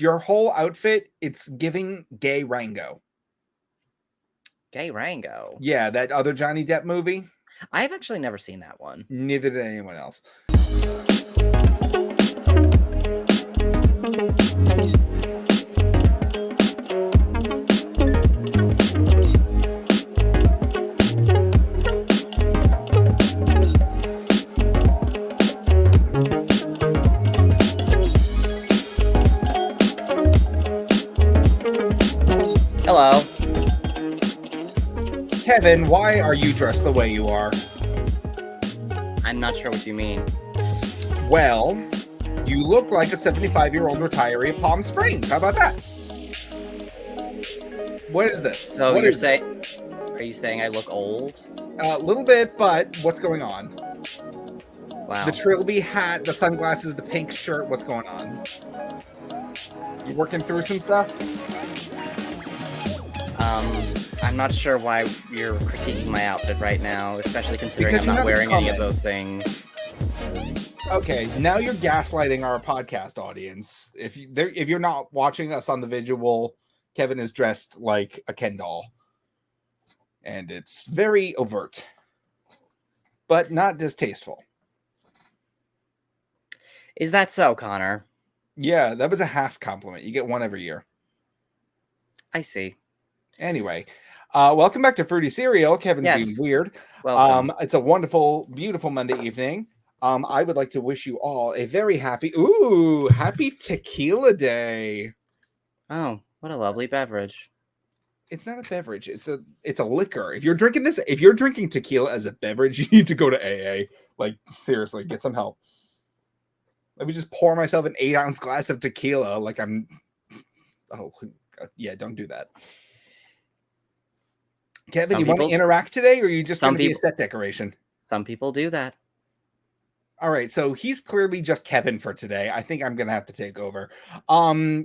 Your whole outfit, it's giving gay Rango. Gay Rango? Yeah, that other Johnny Depp movie. I've actually never seen that one. Neither did anyone else. Hello. Kevin, why are you dressed the way you are? I'm not sure what you mean. Well, you look like a 75-year-old retiree of Palm Springs. How about that? What is this? So What you're is this? saying, are you saying I look old? A little bit, but what's going on? Wow. The trilby hat, the sunglasses, the pink shirt. What's going on? You working through some stuff? I'm not sure why you're critiquing my outfit right now, especially considering Because I'm you not haven't wearing any of commented. those things. Okay, now you're gaslighting our podcast audience. If you're not watching us on the visual, Kevin is dressed like a Ken doll, and it's very overt, but not distasteful. Is that so, Connor? Yeah, that was a half compliment. You get one every year. I see. Anyway, welcome back to Fruity Cereal. Kevin's Yes. being weird. Welcome. It's a wonderful, beautiful Monday evening. I would like to wish you all a very happy tequila day. Oh, what a lovely beverage. It's not a beverage. It's a liquor. If you're drinking tequila as a beverage, you need to go to AA. Like, seriously, get some help. Let me just pour myself an 8-ounce glass of tequila. Like oh yeah, don't do that. Kevin, you want to interact today, or are you just going to be a set decoration? Some people do that. All right, so he's clearly just Kevin for today. I think I'm going to have to take over.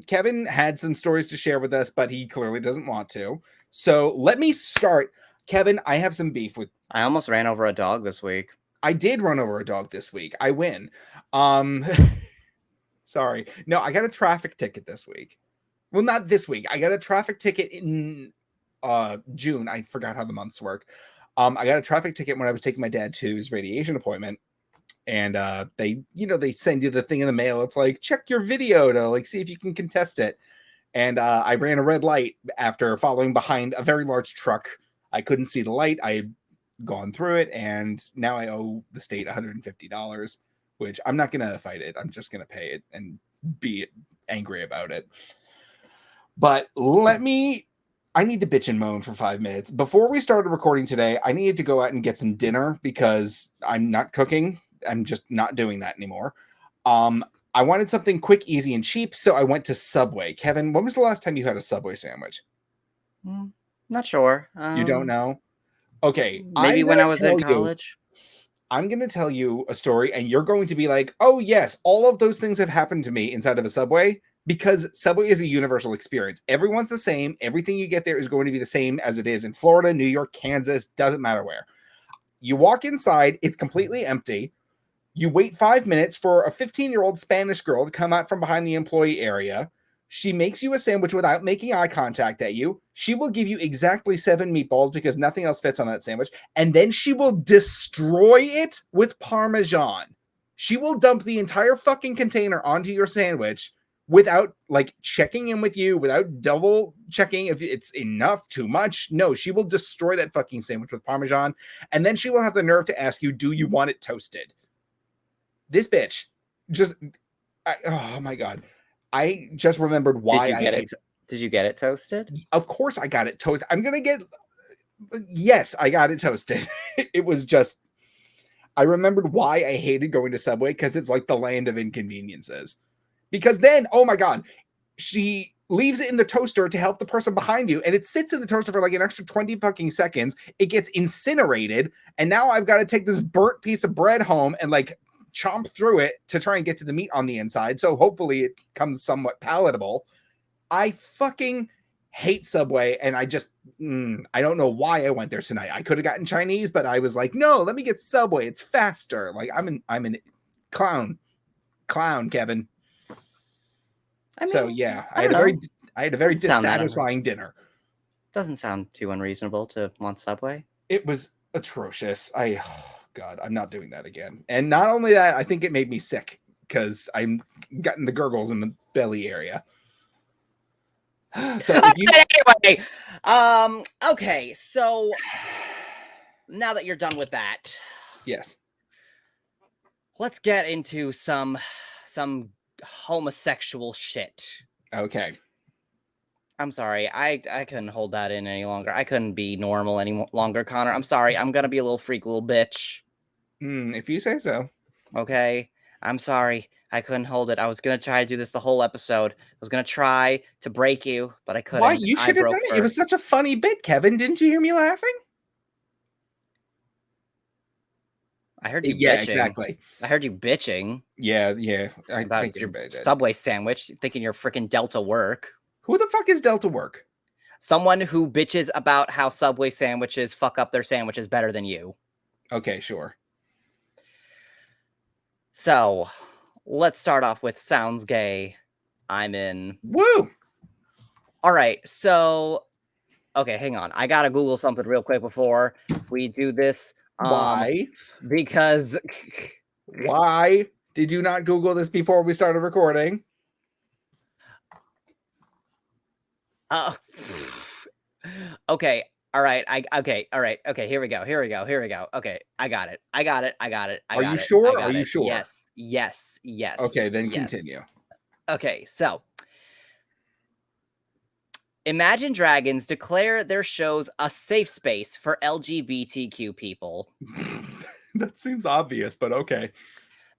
Kevin had some stories to share with us, but he clearly doesn't want to. So let me start. Kevin, I have some beef with... I almost ran over a dog this week. I did run over a dog this week. I win. Sorry. No, I got a traffic ticket this week. Well, not this week. I got a traffic ticket in June. I forgot how the months work. I got a traffic ticket when I was taking my dad to his radiation appointment. And they send you the thing in the mail. It's like, check your video to like see if you can contest it. And I ran a red light after following behind a very large truck. I couldn't see the light. I had gone through it, and now I owe the state $150, which I'm not going to fight it. I'm just going to pay it and be angry about it. But I need to bitch and moan for 5 minutes. Before we started recording today, I needed to go out and get some dinner because I'm not cooking. I'm just not doing that anymore. I wanted something quick, easy, and cheap, so I went to Subway. Kevin, when was the last time you had a Subway sandwich? Not sure. You don't know? Okay. Maybe when I was in college. I'm going to tell you a story, and you're going to be like, oh, yes, all of those things have happened to me inside of a Subway, because Subway is a universal experience. Everyone's the same. Everything you get there is going to be the same as it is in Florida, New York, Kansas, doesn't matter where. You walk inside, it's completely empty. You wait 5 minutes for a 15-year-old Spanish girl to come out from behind the employee area. She makes you a sandwich without making eye contact at you. She will give you exactly 7 meatballs because nothing else fits on that sandwich. And then she will destroy it with Parmesan. She will dump the entire fucking container onto your sandwich without like checking in with you, without double checking if it's enough, too much. No, she will destroy that fucking sandwich with Parmesan. And then she will have the nerve to ask you, do you want it toasted? This bitch just, oh my God. I just remembered why Did you get it toasted? Of course I got it toasted. Yes, I got it toasted. It was just, I remembered why I hated going to Subway, because it's like the land of inconveniences. Because then, oh my God, she leaves it in the toaster to help the person behind you, and it sits in the toaster for like an extra 20 fucking seconds. It gets incinerated, and now I've got to take this burnt piece of bread home and like chomp through it to try and get to the meat on the inside. So hopefully it comes somewhat palatable. I fucking hate Subway, and I just, I don't know why I went there tonight. I could have gotten Chinese, but I was like, no, let me get Subway. It's faster. Like I'm an clown, Kevin. I mean, So yeah, I don't know. I had a very Doesn't sound that dissatisfying dinner. Doesn't sound too unreasonable to want Subway. It was atrocious. Oh God, I'm not doing that again. And not only that, I think it made me sick because I'm getting the gurgles in the belly area. So if you Anyway, okay, so now that you're done with that, yes, let's get into some homosexual shit. okay. I'm sorry, I couldn't hold that in any longer. I couldn't be normal any longer, Connor. I'm sorry. I'm gonna be a little freak, little bitch. If you say so. Okay, I'm sorry. I couldn't hold it. I was gonna try to do this the whole episode. I was gonna try to break you, but I couldn't. Why? You I should have broke done it. It was first. such a funny bit, Kevin. Didn't you hear me laughing? I heard you Yeah, bitching. exactly. I heard you bitching Yeah. I about think your everybody did. Subway sandwich, thinking your freaking Delta work. Who the fuck is Delta Work? Someone who bitches about how Subway sandwiches fuck up their sandwiches better than you. Okay, sure. So, let's start off with Sounds Gay. I'm in. Woo! All right, so okay, hang on. I gotta Google something real quick before we do this. Why? Because Why did you not Google this before we started recording? Okay. All right. Okay. All right. Okay. Here we go. Okay. I got it. Are you sure? Are you sure? Yes. Okay, then yes. continue. Okay. So, Imagine Dragons declare their shows a safe space for LGBTQ people. That seems obvious, but okay.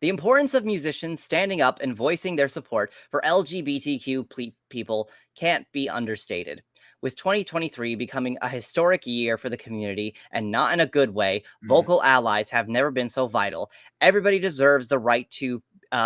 The importance of musicians standing up and voicing their support for LGBTQ people can't be understated. With 2023 becoming a historic year for the community, and not in a good way, vocal allies have never been so vital. Everybody deserves the right to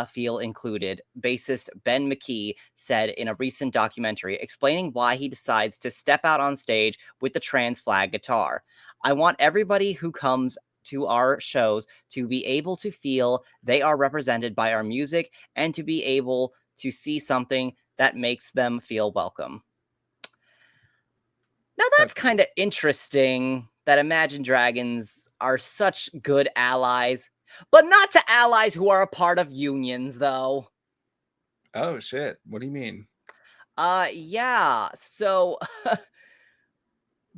feel included, bassist Ben McKee said in a recent documentary, explaining why he decides to step out on stage with the trans flag guitar. I want everybody who comes to our shows to be able to feel they are represented by our music and to be able to see something that makes them feel welcome. Now that's kind of interesting that Imagine Dragons are such good allies, but not to allies who are a part of unions, though. Oh shit! What do you mean? Yeah. So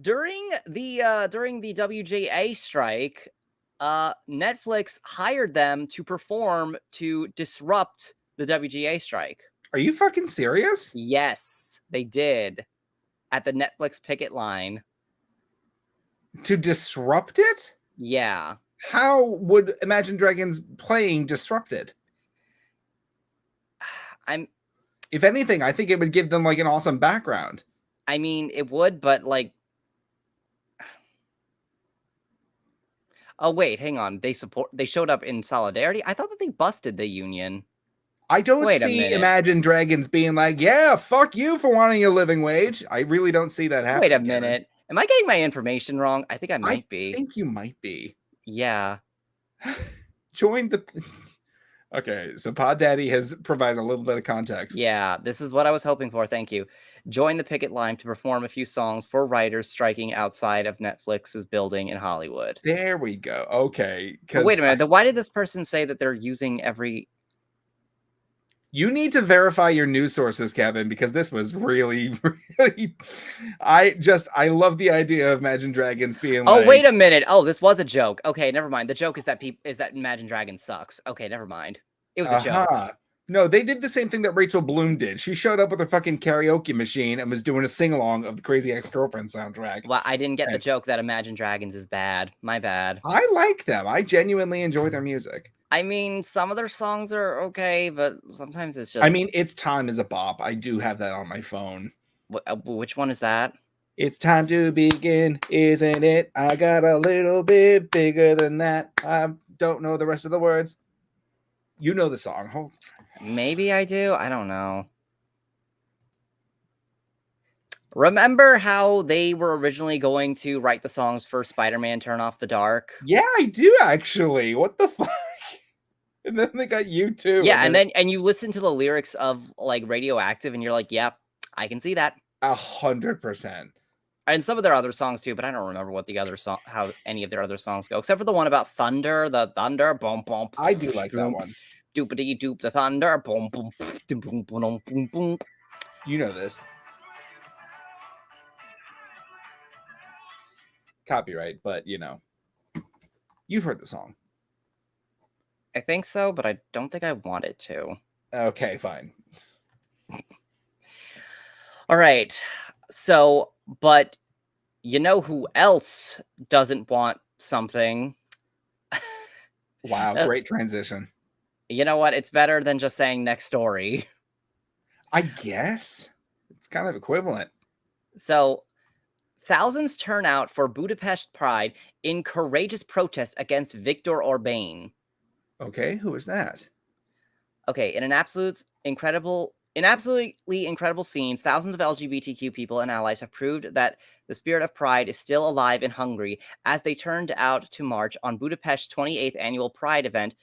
during the WGA strike, Netflix hired them to perform to disrupt the WGA strike. Are you fucking serious? Yes, they did. At the Netflix picket line. To disrupt it? Yeah. How would Imagine Dragons playing disrupt it? If anything, I think it would give them like an awesome background. I mean, it would, but like... Oh, wait, hang on. They showed up in solidarity? I thought that they busted the union. I don't see Imagine Dragons being like, yeah, fuck you for wanting a living wage. I really don't see that happening. Wait a minute. Am I getting my information wrong? I think I might be. I think you might be. Yeah. Join the... Okay, so Pod Daddy has provided a little bit of context. Yeah, this is what I was hoping for. Thank you. Join the picket line to perform a few songs for writers striking outside of Netflix's building in Hollywood. There we go. Okay. Wait a minute. Why did this person say that they're using every... You need to verify your news sources, Kevin, because this was really, really... I love the idea of Imagine Dragons being like... Oh, wait a minute. Oh, this was a joke. Okay, never mind. The joke is that Imagine Dragons sucks. Okay, never mind. It was a joke. No, they did the same thing that Rachel Bloom did. She showed up with a fucking karaoke machine and was doing a sing-along of the Crazy Ex-Girlfriend soundtrack. Well, I didn't get the joke that Imagine Dragons is bad. My bad. I like them. I genuinely enjoy their music. I mean, some of their songs are okay, but sometimes it's just... I mean, It's Time is a bop. I do have that on my phone. Which one is that? It's time to begin, isn't it? I got a little bit bigger than that. I don't know the rest of the words. You know the song. Maybe I do. I don't know. Remember how they were originally going to write the songs for Spider-Man Turn Off the Dark? Yeah, I do actually. What the fuck? And then they got you too. Yeah, and you listen to the lyrics of like Radioactive, and you're like, "Yep, I can see that." 100%. And some of their other songs too, but I don't remember what the other song, how any of their other songs go, except for the one about thunder. The thunder, boom, boom. I do like that one. Doopity doop, the thunder, boom, boom, boom, boom, boom, boom, boom. You know this. Copyright, but you know, you've heard the song. I think so, but I don't think I wanted to. Okay, fine. All right. So, but you know who else doesn't want something? Wow, great transition. You know what? It's better than just saying next story. I guess it's kind of equivalent. So, thousands turn out for Budapest Pride in courageous protest against Viktor Orbán. Okay, who is that? Okay, in absolutely incredible scenes, thousands of LGBTQ people and allies have proved that the spirit of pride is still alive in Hungary as they turned out to march on Budapest's 28th annual Pride event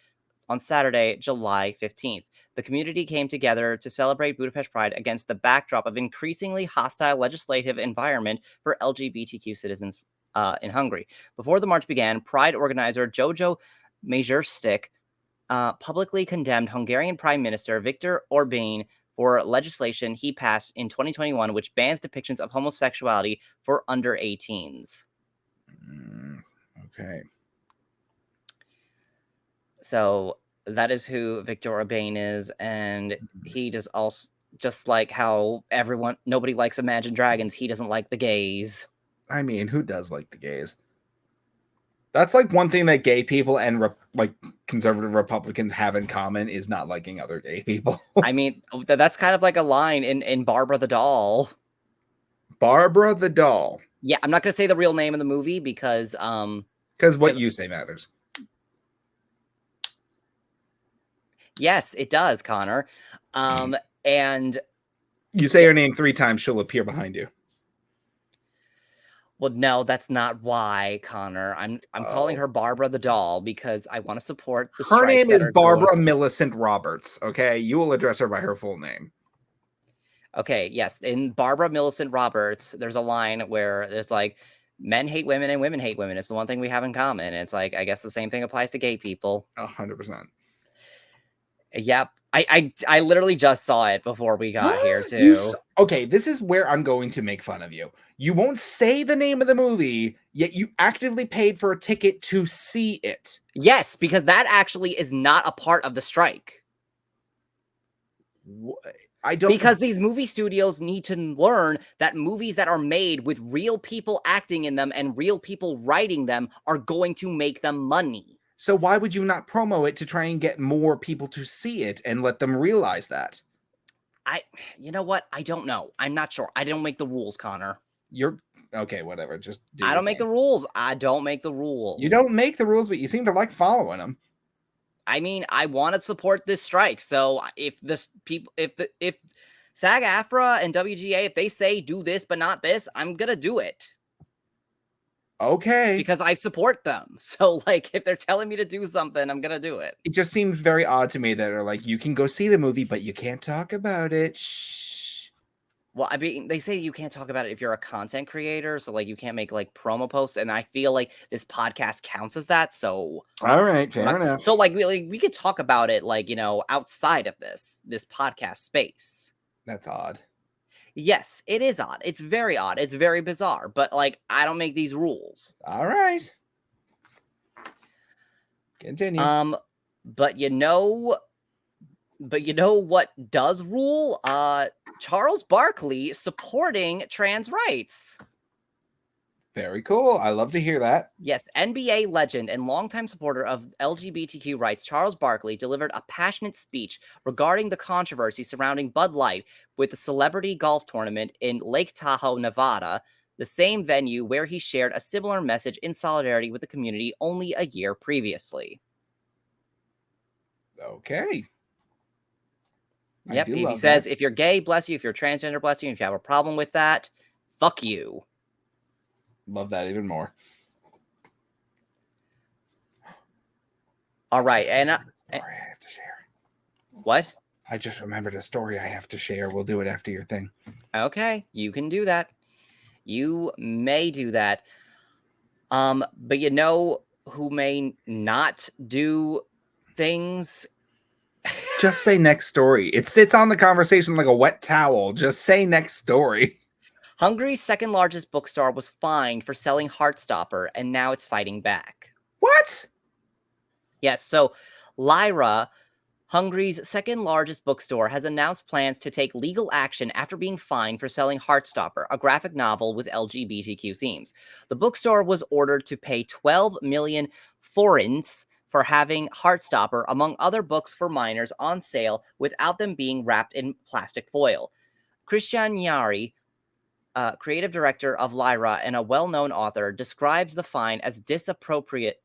on Saturday, July 15th. The community came together to celebrate Budapest Pride against the backdrop of increasingly hostile legislative environment for LGBTQ citizens in Hungary. Before the march began, Pride organizer Jojo Majerstik publicly condemned Hungarian Prime Minister Viktor Orbán for legislation he passed in 2021, which bans depictions of homosexuality for under 18s. Okay. So that is who Viktor Orbán is, and he does also, just like how nobody likes Imagine Dragons, he doesn't like the gays. I mean, who does like the gays? That's like one thing that gay people and like conservative Republicans have in common is not liking other gay people. I mean, that's kind of like a line in Barbara the Doll. Barbara the Doll. Yeah, I'm not going to say the real name of the movie because what you say matters. Yes, it does, Connor. And you say her name 3 times, she'll appear behind you. Well, no, that's not why, Connor. I'm calling her Barbara the Doll because I want to support the strikes. Her name is Barbara Millicent Roberts, okay? You will address her by her full name. Okay, yes. In Barbara Millicent Roberts, there's a line where it's like, men hate women and women hate women. It's the one thing we have in common. And it's like, I guess the same thing applies to gay people. 100%. Yep. I literally just saw it before we got here, too. Okay, this is where I'm going to make fun of you. You won't say the name of the movie, yet you actively paid for a ticket to see it. Yes, because that actually is not a part of the strike. I don't... Because these movie studios need to learn that movies that are made with real people acting in them and real people writing them are going to make them money. So why would you not promo it to try and get more people to see it and let them realize that? You know what? I don't know. I'm not sure. I don't make the rules, Connor. You're okay, whatever. Just I don't make the rules. I don't make the rules. You don't make the rules, but you seem to like following them. I mean, I want to support this strike. So if SAG AFTRA and WGA, if they say do this but not this, I'm gonna do it. Okay. Because I support them. So, like, if they're telling me to do something, I'm gonna do it. It just seems very odd to me that they're like, you can go see the movie, but you can't talk about it. Shh. Well, I mean, they say you can't talk about it if you're a content creator. So, like, you can't make, like, promo posts. And I feel like this podcast counts as that. So... All right, fair enough. So, like, we could talk about it, like, you know, outside of this podcast space. That's odd. Yes, it is odd. It's very odd. It's very bizarre. But, like, I don't make these rules. All right. Continue. But you know what does rule? Charles Barkley supporting trans rights. Very cool. I love to hear that. Yes, NBA legend and longtime supporter of LGBTQ rights, Charles Barkley, delivered a passionate speech regarding the controversy surrounding Bud Light with the celebrity golf tournament in Lake Tahoe, Nevada, the same venue where he shared a similar message in solidarity with the community only a year previously. Okay. Yep, he says, if you're gay, bless you. If you're transgender, bless you. If you have a problem with that, fuck you. Love that even more. All right, and I have to What? I just remembered a story I have to share. We'll do it after your thing. Okay, you can do that. You may do that. But you know who may not do things? Just say next story. It sits on the conversation like a wet towel. Just say next story. Hungary's second largest bookstore was fined for selling Heartstopper, and now it's fighting back. What? Yes, so Lyra, Hungary's second largest bookstore, has announced plans to take legal action after being fined for selling Heartstopper, a graphic novel with LGBTQ themes. The bookstore was ordered to pay 12 million forints for having Heartstopper, among other books for minors, on sale without them being wrapped in plastic foil. Christian Yari, creative director of Lyra and a well-known author, describes the fine as disproportionate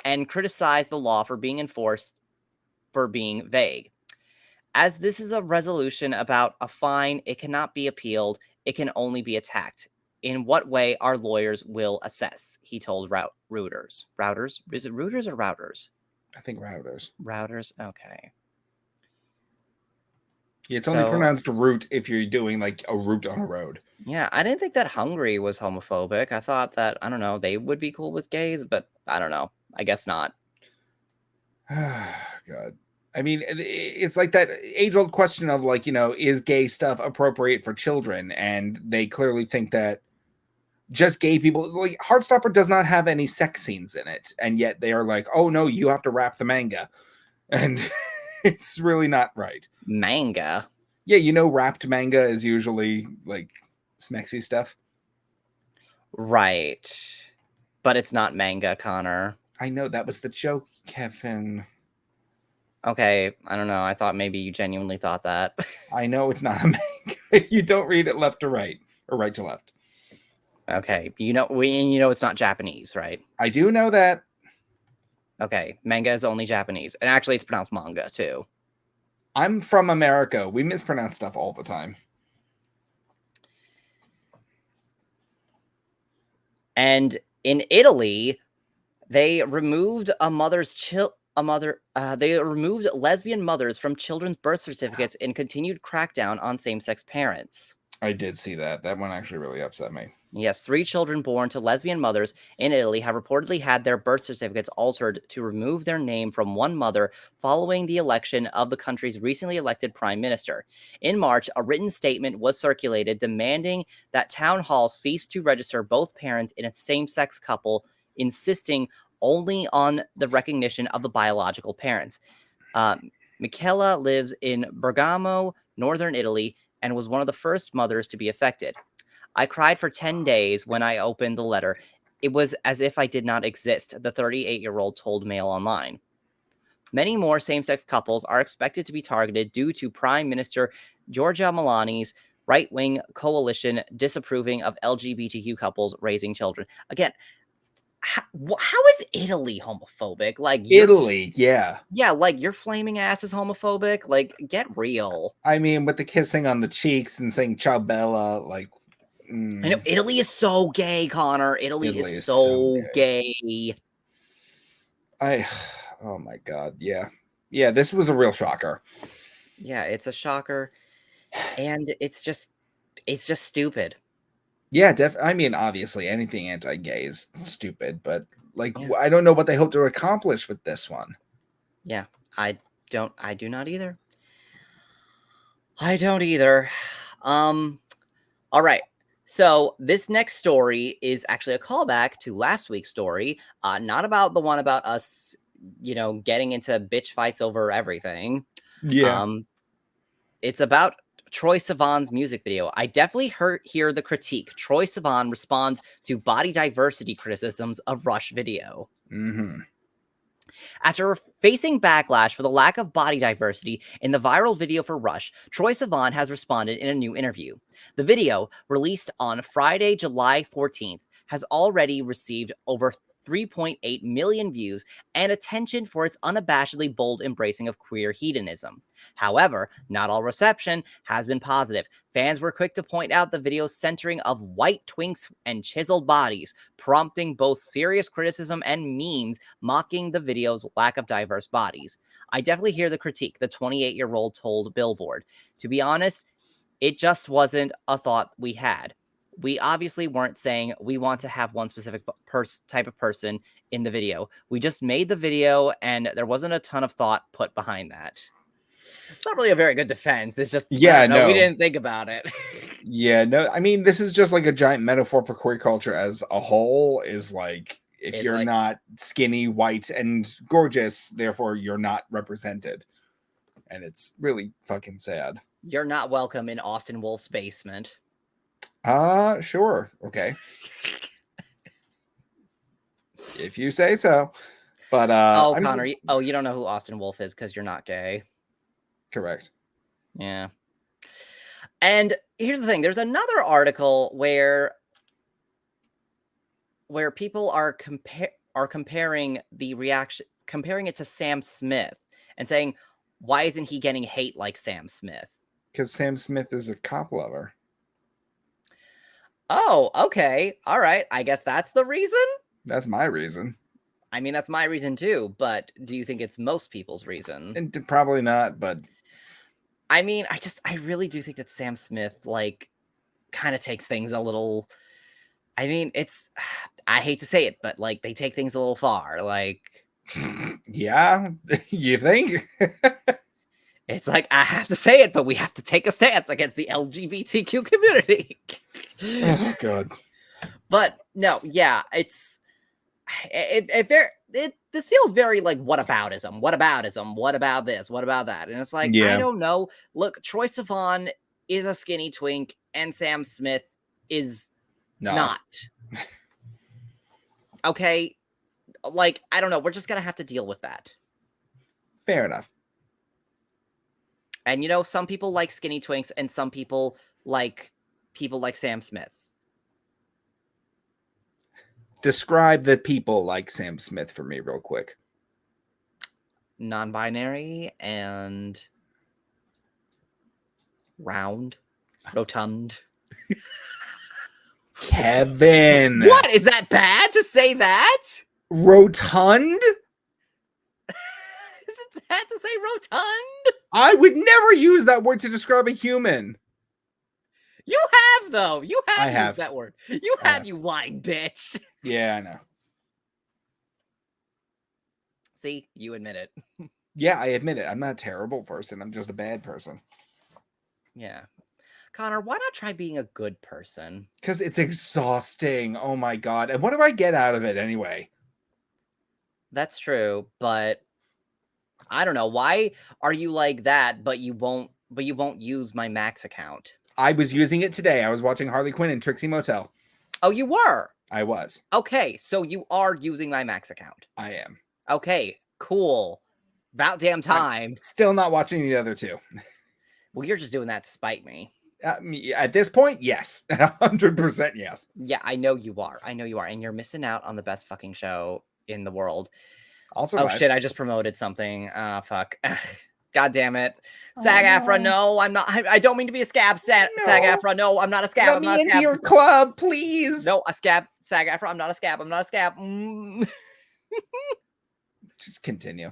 and criticized the law for being enforced for being vague. As this is a resolution about a fine, it cannot be appealed. It can only be attacked. In what way our lawyers will assess, he told Reuters. Routers? Is it Reuters or Routers? I think Routers. Routers? Okay. Yeah, it's only pronounced route if you're doing like a route on a road. Yeah, I didn't think that Hungary was homophobic. I thought that, I don't know, they would be cool with gays, but I don't know. I guess not. God. I mean, it's like that age-old question of like, is gay stuff appropriate for children? And they clearly think that just gay people, like Heartstopper does not have any sex scenes in it. And yet they are like, oh no, you have to wrap the manga. And it's really not right. Manga? Yeah, wrapped manga is usually like smexy stuff. Right. But it's not manga, Connor. I know, that was the joke, Kevin. Okay, I don't know. I thought maybe you genuinely thought that. I know it's not a manga. You don't read it left to right or right to left. Okay, you know it's not Japanese, right? I do know that. Okay, manga is only Japanese. And actually, it's pronounced manga, too. I'm from America. We mispronounce stuff all the time. And in Italy, they removed they removed lesbian mothers from children's birth certificates and continued crackdown on same-sex parents. I did see that. That one actually really upset me. Yes, 3 children born to lesbian mothers in Italy have reportedly had their birth certificates altered to remove their name from one mother following the election of the country's recently elected prime minister. In March, a written statement was circulated demanding that town halls cease to register both parents in a same-sex couple, insisting only on the recognition of the biological parents. Michela lives in Bergamo, northern Italy, and was one of the first mothers to be affected. I cried for 10 days when I opened the letter. It was as if I did not exist, the 38-year-old told Mail Online. Many more same-sex couples are expected to be targeted due to Prime Minister Giorgia Meloni's right-wing coalition disapproving of LGBTQ couples raising children. Again, how is Italy homophobic? Like Italy, yeah. Yeah, like your flaming ass is homophobic. Like, get real. I mean, with the kissing on the cheeks and saying "Ciao Bella," like. I know Italy is so gay, Connor. Italy is so gay. Oh my God, yeah. This was a real shocker. Yeah, it's a shocker, and it's just stupid. Yeah, I mean, obviously, anything anti-gay is stupid, but like, I don't know what they hope to accomplish with this one. Yeah, I do not either. I don't either. All right. So this next story is actually a callback to last week's story, not about the one about us, getting into bitch fights over everything. Yeah. It's about Troye Sivan's music video. I definitely hear the critique. Troye Sivan responds to body diversity criticisms of Rush video. Mm-hmm. After facing backlash for the lack of body diversity in the viral video for Rush, Troye Sivan has responded in a new interview. The video, released on Friday, July 14th, has already received over 3.8 million views and attention for its unabashedly bold embracing of queer hedonism. However, not all reception has been positive. Fans were quick to point out the video's centering of white twinks and chiseled bodies, prompting both serious criticism and memes mocking the video's lack of diverse bodies. I definitely hear the critique, the 28-year-old told Billboard. To be honest, it just wasn't a thought we had. We obviously weren't saying we want to have one specific type of person in the video. We just made the video and there wasn't a ton of thought put behind that. It's not really a very good defense. It's just, Yeah, no, we no. didn't think about it. Yeah, no, I mean, this is just like a giant metaphor for queer culture as a whole. Is like, if It's you're like- not skinny, white, and gorgeous, therefore you're not represented. And it's really fucking sad. You're not welcome in Austin Wolf's basement. Sure. Okay. If you say so. But oh, Connor, you don't know who Austin Wolf is because you're not gay. Correct. Yeah. And here's the thing. There's another article where people are comparing the reaction, comparing it to Sam Smith and saying, why isn't he getting hate like Sam Smith? Because Sam Smith is a cop lover. Oh, okay. All right. I guess that's the reason? That's my reason. I mean, that's my reason too, but do you think it's most people's reason? And probably not, but... I mean, I really do think that Sam Smith, like, kind of takes things a little... I mean, it's... I hate to say it, but, like, they take things a little far. Like... Yeah? You think? It's like, I have to say it, but we have to take a stance against the LGBTQ community. Oh, God. But, no, yeah, this feels very like whataboutism. What about this? What about that? And it's like, Yeah. I don't know. Look, Troye Sivan is a skinny twink and Sam Smith is not. Okay. Like, I don't know. We're just going to have to deal with that. Fair enough. And, some people like skinny twinks and some people like Sam Smith. Describe the people like Sam Smith for me real quick. Non-binary and round, rotund. Kevin. What? Is that bad to say that? Rotund? Is it bad to say rotund? I would never use that word to describe a human. You have, though. You have used that word. You have, you lying bitch. Yeah, I know. See, you admit it. Yeah, I admit it. I'm not a terrible person. I'm just a bad person. Yeah. Connor, why not try being a good person? Because it's exhausting. Oh my God. And what do I get out of it anyway? That's true, but I don't know. Why are you like that, but you won't use my Max account? I was using it today. I was watching Harley Quinn and Trixie Motel. Oh, you were? I was. Okay, so you are using my Max account. I am. Okay, cool. About damn time. Still not watching the other two. Well, you're just doing that to spite me. At this point, yes. 100% yes. Yeah, I know you are. And you're missing out on the best fucking show in the world. Also, oh shit, I just promoted something. Fuck. God damn it. SAG AFTRA, no, I'm not. I don't mean to be a scab. SAG AFTRA, no, I'm not a scab. Let I'm not me a into scab. your club, please. No, a scab. SAG AFTRA, I'm not a scab. Just continue.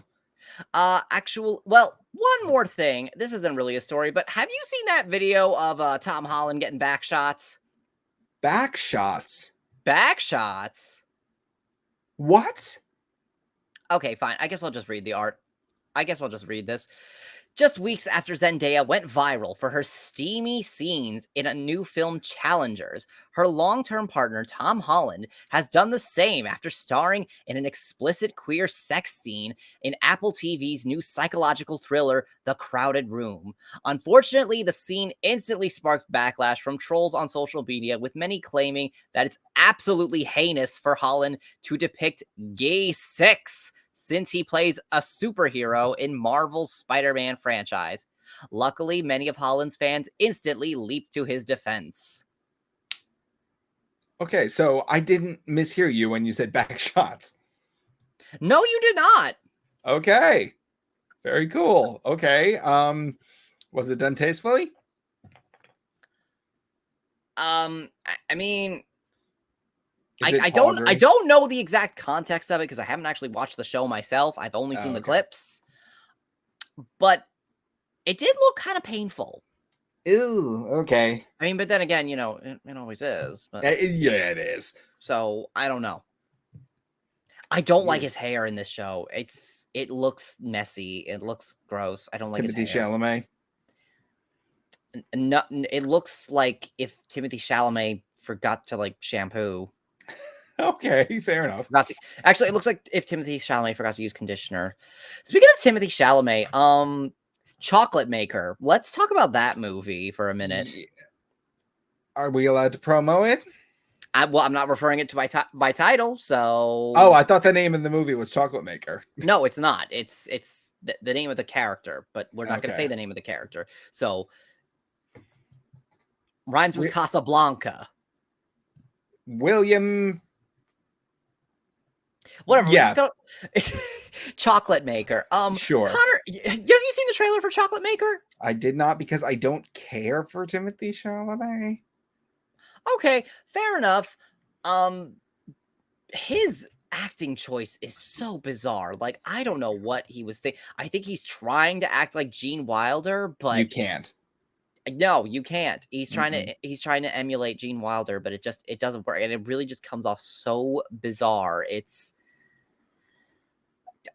Well, one more thing. This isn't really a story, but have you seen that video of Tom Holland getting back shots? Back shots? Back shots? What? Okay, fine. I guess I'll just read this. Just weeks after Zendaya went viral for her steamy scenes in a new film Challengers, her long-term partner Tom Holland has done the same after starring in an explicit queer sex scene in Apple TV's new psychological thriller, The Crowded Room. Unfortunately, the scene instantly sparked backlash from trolls on social media, with many claiming that it's absolutely heinous for Holland to depict gay sex, since he plays a superhero in Marvel's Spider-Man franchise. Luckily, many of Holland's fans instantly leaped to his defense. Okay, so I didn't mishear you when you said back shots. No, you did not. Okay. Very cool. Okay. Was it done tastefully? I mean, Is it I tawdry? don't know the exact context of it because I haven't actually watched the show myself. I've only seen the Okay. clips, but it did look kind of painful. Ew. Okay. I mean, but then again, it always is. But Yeah, it is. so I don't know. I don't like Yes. his hair in this show. It looks messy. It looks gross. I don't like Timothy his hair. Chalamet. No, it looks like if Timothy Chalamet forgot to like shampoo. Okay, fair enough. Actually, it looks like if Timothy Chalamet forgot to use conditioner. Speaking of Timothy Chalamet, Chocolate Maker. Let's talk about that movie for a minute. Yeah. Are we allowed to promo it? I'm not referring it to by title, so. Oh, I thought the name of the movie was Chocolate Maker. No, it's not. It's the name of the character, but we're not going to say the name of the character. So rhymes with Casablanca. William. Whatever. Yeah. Chocolate Maker. Sure. Connor, have you seen the trailer for Chocolate Maker? I did not because I don't care for Timothy Chalamet. Okay, fair enough. His acting choice is so bizarre. Like, I don't know what he was thinking. I think he's trying to act like Gene Wilder, but you can't. No, you can't. He's trying to emulate Gene Wilder, but it doesn't work, and it really just comes off so bizarre. It's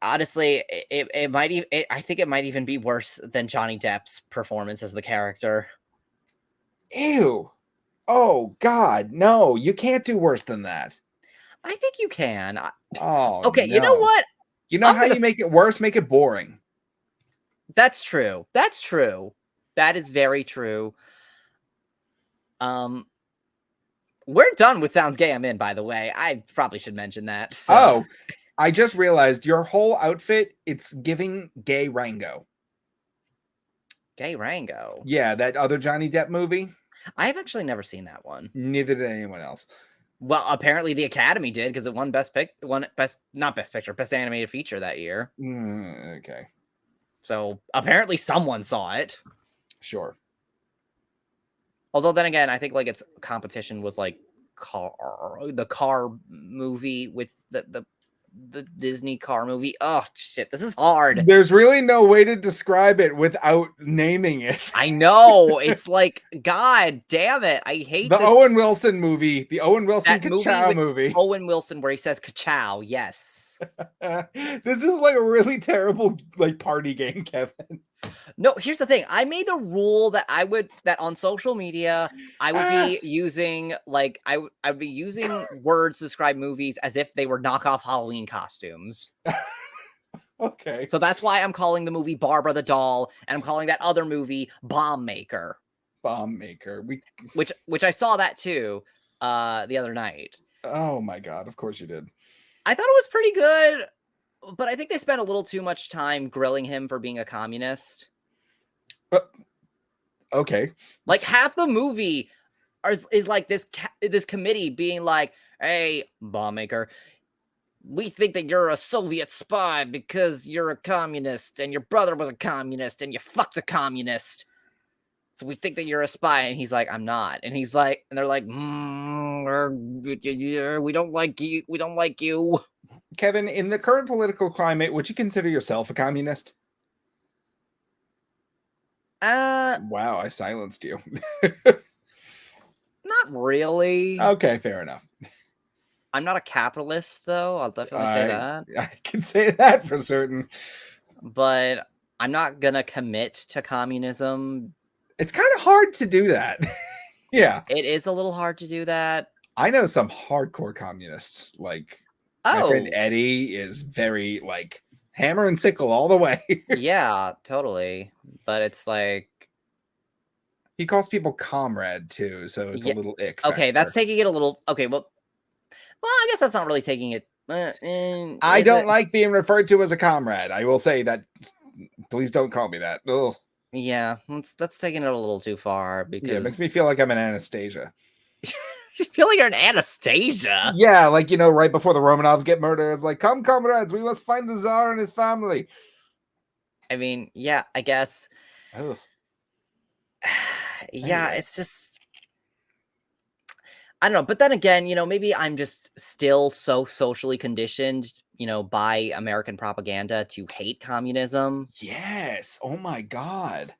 honestly, it might even. I think it might even be worse than Johnny Depp's performance as the character. Ew. Oh God, no! You can't do worse than that. I think you can. Oh, okay. no. You know what? You know how you make it worse? Make it boring. That's true. That's true. That is very true. We're done with Sounds Gay I'm In, by the way. I probably should mention that. So. Oh, I just realized your whole outfit, it's giving gay Rango. Gay Rango? Yeah, that other Johnny Depp movie. I have actually never seen that one. Neither did anyone else. Well, apparently the Academy did because it won Best Animated Feature that year. Okay. So apparently someone saw it. Sure. Although then again, I think like its competition was like the car movie with the Disney car movie. Oh shit, this is hard. There's really no way to describe it without naming it. I know. It's like, God damn it. I hate the this. Owen Wilson movie. The Owen Wilson Ka-chow movie. Owen Wilson where he says Ka-chow, yes. This is like a really terrible like party game, Kevin. No, here's the thing. I made the rule that that on social media, I would be using like I would be using words to describe movies as if they were knockoff Halloween costumes. Okay. So that's why I'm calling the movie Barbara the Doll, and I'm calling that other movie Bomb Maker. Bomb Maker. Which I saw that too the other night. Oh my God, of course you did. I thought it was pretty good. But I think they spent a little too much time grilling him for being a communist. Okay. Like half the movie is like this committee being like, hey, bomb maker, we think that you're a Soviet spy because you're a communist and your brother was a communist and you fucked a communist. So we think that you're a spy. And he's like, I'm not. And he's like, and they're like, we don't like you. We don't like you. Kevin, in the current political climate, would you consider yourself a communist? Wow, I silenced you. Not really. Okay, fair enough. I'm not a capitalist, though. I'll definitely say that. I can say that for certain. But I'm not going to commit to communism. It's kind of hard to do that. Yeah. It is a little hard to do that. I know some hardcore communists. Like, my friend Eddie is very, like, hammer and sickle all the way. Yeah, totally. But it's like... He calls people comrade, too, so it's a little ick factor. Okay, that's taking it a little... Okay, well, I guess that's not really taking it... I don't like being referred to as a comrade. I will say that. Please don't call me that. Ugh. Yeah, that's taking it a little too far because... Yeah, it makes me feel like I'm an Anastasia. I feel like you're an Anastasia. Yeah, like, you know, right before the Romanovs get murdered, it's like, come, comrades, we must find the Tsar and his family. I mean, yeah, I guess. Ugh. Yeah, Anyway. it's just, I don't know. But then again, maybe I'm just still so socially conditioned, by American propaganda to hate communism. Yes. Oh my God.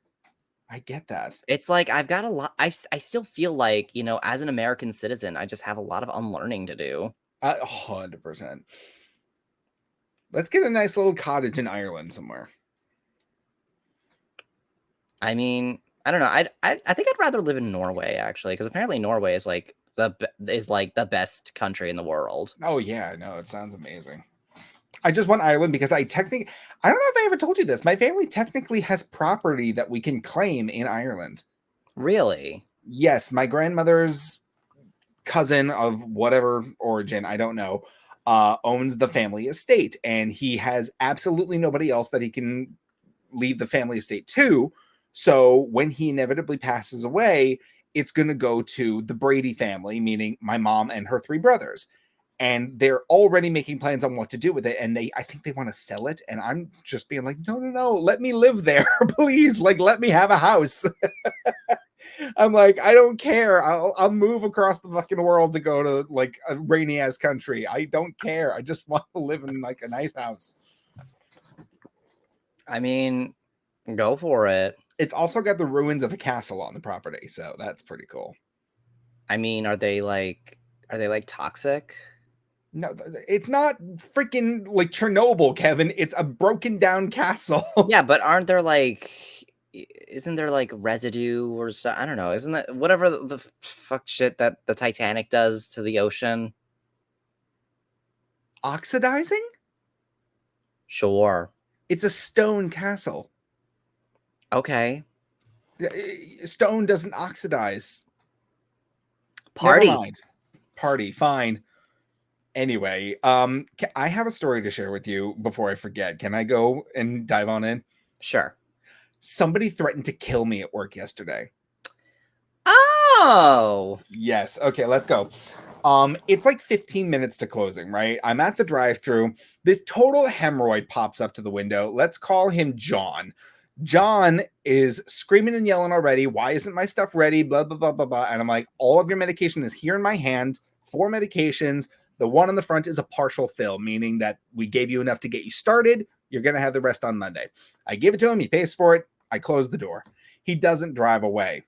I get that. It's like I've got a lot. I still feel like, as an American citizen, I just have a lot of unlearning to do. 100%. Let's get a nice little cottage in Ireland somewhere. I mean, I don't know. I think I'd rather live in Norway actually, because apparently Norway is like the best country in the world. Oh yeah, no, it sounds amazing. I just want Ireland because I don't know if I ever told you this. My family technically has property that we can claim in Ireland. Really? Yes, my grandmother's cousin of whatever origin, I don't know, owns the family estate, and he has absolutely nobody else that he can leave the family estate to. So when he inevitably passes away, it's going to go to the Brady family, meaning my mom and her 3 brothers. And they're already making plans on what to do with it. And I think they want to sell it. And I'm just being like, no, let me live there, please. Like, let me have a house. I'm like, I don't care. I'll move across the fucking world to go to like a rainy ass country. I don't care. I just want to live in like a nice house. I mean, go for it. It's also got the ruins of a castle on the property, so that's pretty cool. I mean, are they like toxic? No, it's not freaking like Chernobyl, Kevin. It's a broken down castle. Yeah, but isn't there like residue or so? I don't know. Isn't that whatever the fuck shit that the Titanic does to the ocean? Oxidizing? Sure. It's a stone castle. Okay. Stone doesn't oxidize. Party. Never mind. Party, fine. Anyway, I have a story to share with you before I forget. Can I go and dive on in? Sure. Somebody threatened to kill me at work yesterday. Oh. Yes. Okay, let's go. It's like 15 minutes to closing, right? I'm at the drive-thru. This total hemorrhoid pops up to the window. Let's call him John. John is screaming and yelling already. Why isn't my stuff ready? Blah, blah, blah, blah, blah. And I'm like, all of your medication is here in my hand. 4 medications. The one on the front is a partial fill, meaning that we gave you enough to get you started. You're going to have the rest on Monday. I give it to him. He pays for it. I close the door. He doesn't drive away.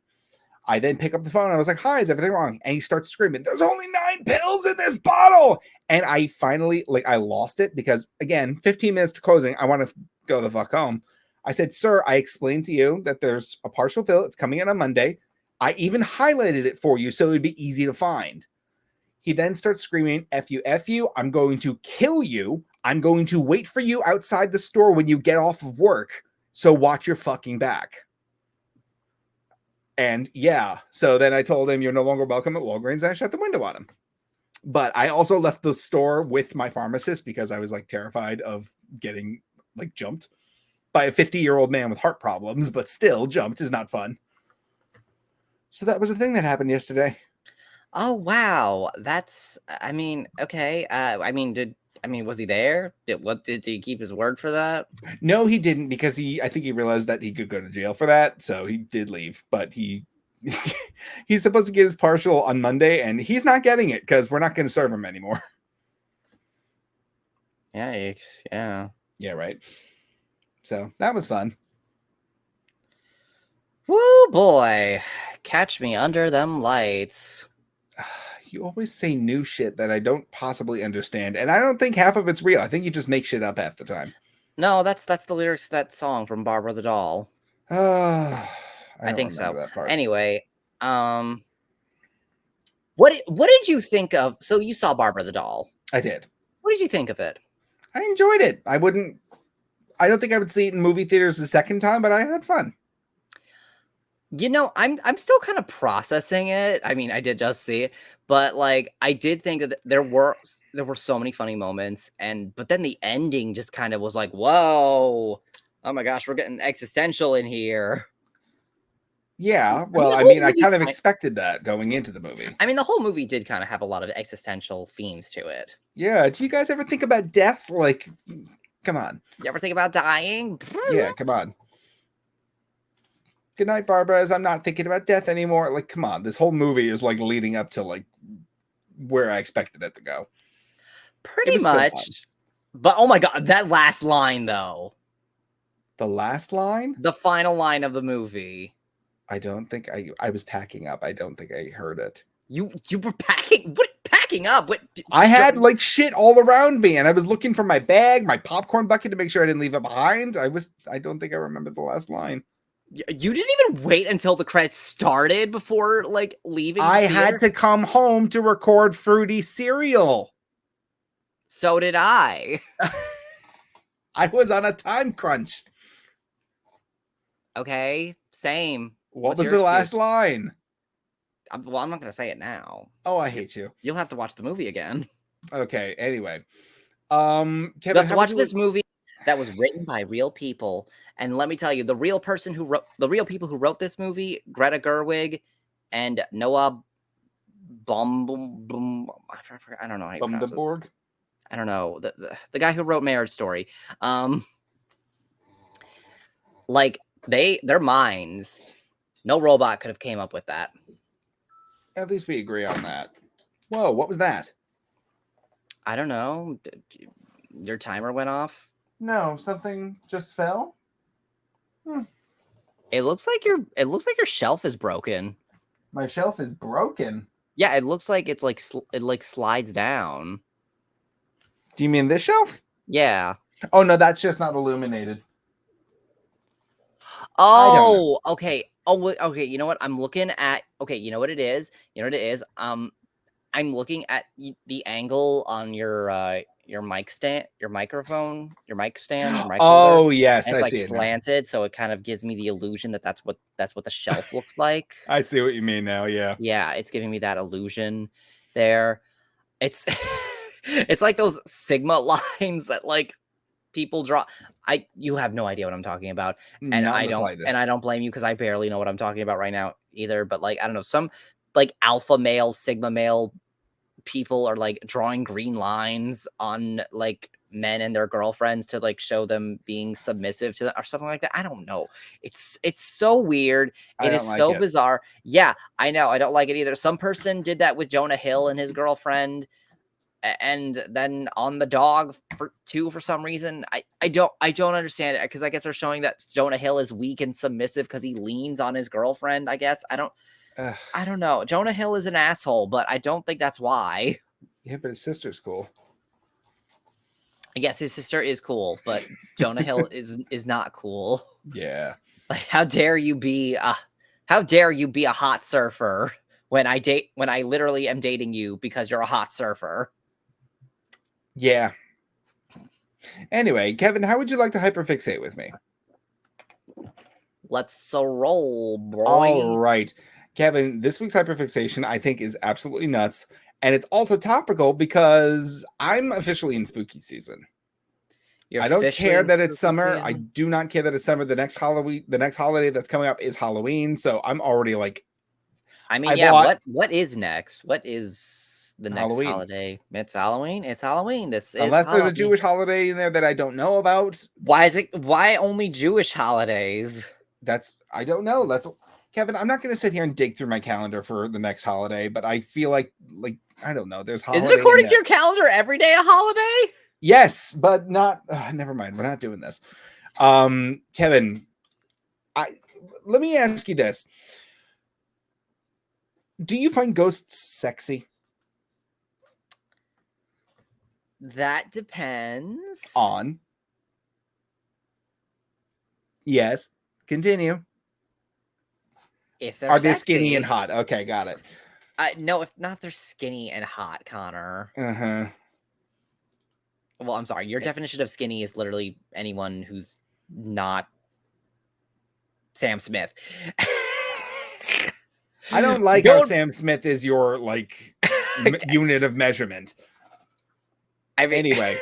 I then pick up the phone. I was like, hi, is everything wrong? And he starts screaming, there's only 9 pills in this bottle. And I finally, I lost it because, again, 15 minutes to closing. I want to go the fuck home. I said, sir, I explained to you that there's a partial fill. It's coming in on Monday. I even highlighted it for you so it would be easy to find. He then starts screaming, F you, F you. I'm going to kill you. I'm going to wait for you outside the store when you get off of work. So watch your fucking back. And yeah, so then I told him, you're no longer welcome at Walgreens, and I shut the window on him. But I also left the store with my pharmacist because I was terrified of getting jumped by a 50-year-old man with heart problems, but still, jumped is not fun. So that was a thing that happened yesterday. Oh, wow. That's, okay. Was he there? Did he keep his word for that? No, he didn't, because I think he realized that he could go to jail for that. So he did leave, but he's supposed to get his partial on Monday, and he's not getting it because we're not going to serve him anymore. Yikes. Yeah. Yeah, right. So that was fun. Woo, boy. Catch me under them lights. You always say new shit that I don't possibly understand, and I don't think half of it's real. I think you just make shit up half the time. No, that's the lyrics to that song from Barbara the Doll. I think so. That part. Anyway, what did you think of? So you saw Barbara the Doll. I did. What did you think of it? I enjoyed it. I don't think I would see it in movie theaters the second time, but I had fun. I'm still kind of processing it. I mean, I did just see it, but I did think that there were so many funny moments, but then the ending just kind of was like, whoa, oh my gosh, we're getting existential in here. Yeah, well, the I whole mean, I movie kind of kind- expected that going into the movie. I mean, the whole movie did kind of have a lot of existential themes to it. Yeah, do you guys ever think about death? Like, come on. You ever think about dying? Yeah, come on. Good night, Barbara, as I'm not thinking about death anymore. Like, come on. This whole movie is like leading up to like where I expected it to go. It Pretty was still fun. much. But oh my god, that last line though. The last line? The final line of the movie. I don't think I was packing up. I don't think I heard it. You were packing? What packing up? What? I had like shit all around me, and I was looking for my bag, my popcorn bucket to make sure I didn't leave it behind. I don't think I remember the last line. You didn't even wait until the credits started before like leaving. I had to come home to record Fruity Cereal. So did I. I was on a time crunch. Okay, same. What was the last line? Well, I'm not going to say it now. Oh, I hate you. You'll have to watch the movie again. Okay, anyway. You Kevin, have to watch this movie that was written by real people. And let me tell you, the real people who wrote this movie, Greta Gerwig and Noah Baumbach, I don't know how you pronounce this. I don't know. The guy who wrote Marriage Story. Like their minds, no robot could have came up with that. At least we agree on that. Whoa, what was that? I don't know. Your timer went off. No, something just fell. It looks like your shelf is broken. My shelf is broken. Yeah, it looks like it's like it like slides down. Do you mean this shelf? Yeah. Oh no, that's just not illuminated. Oh, okay. Oh, okay. You know what? I'm looking at. Okay, you know what it is. You know what it is. I'm looking at the angle on your mic stand, your microphone, your mic stand, your mic holder. Oh yes, and it's I like see it slanted, now. so it kind of gives me the illusion that that's what the shelf looks like. I see what you mean now. Yeah. Yeah, it's giving me that illusion there. It's it's like those Sigma lines that like people draw. You have no idea what I'm talking about, and I don't blame you because I barely know what I'm talking about right now either. But like I don't know, some like alpha male, sigma male people are like drawing green lines on like men and their girlfriends to like show them being submissive to them or something like that. I don't know. It's so weird. It is so bizarre. Yeah, I know. I don't like it either. Some person did that with Jonah Hill and his girlfriend. And then on the dog for some reason. I don't understand it because I guess they're showing that Jonah Hill is weak and submissive because he leans on his girlfriend. I guess I don't know. Jonah Hill is an asshole, but I don't think that's why. Yeah, but his sister's cool. I guess his sister is cool, but Jonah Hill is not cool. Yeah. Like how dare you be a hot surfer when I literally am dating you because you're a hot surfer. Yeah. Anyway, Kevin, how would you like to hyperfixate with me? Let's roll, boy. All right. Kevin, this week's hyperfixation, I think, is absolutely nuts. And it's also topical because I'm officially in spooky season. I don't care that it's summer. I do not care that it's summer. The next holiday that's coming up is Halloween. So I'm already like, I mean, what is next? What is the next Halloween. Holiday? It's Halloween. It's Halloween. Unless there's a Jewish holiday in there that I don't know about. Why only Jewish holidays? I don't know. Kevin, I'm not going to sit here and dig through my calendar for the next holiday, but I feel like I don't know. There's holiday. Is it according to your calendar every day a holiday? Yes, but not. Never mind. We're not doing this. Kevin, let me ask you this. Do you find ghosts sexy? That depends. On. Yes. Continue. If they're Are they skinny and hot? Okay, got it. No, if not, they're skinny and hot, Connor. Uh-huh. Well, I'm sorry. Your definition of skinny is literally anyone who's not Sam Smith. I don't like how Sam Smith is your unit of measurement. I mean, anyway,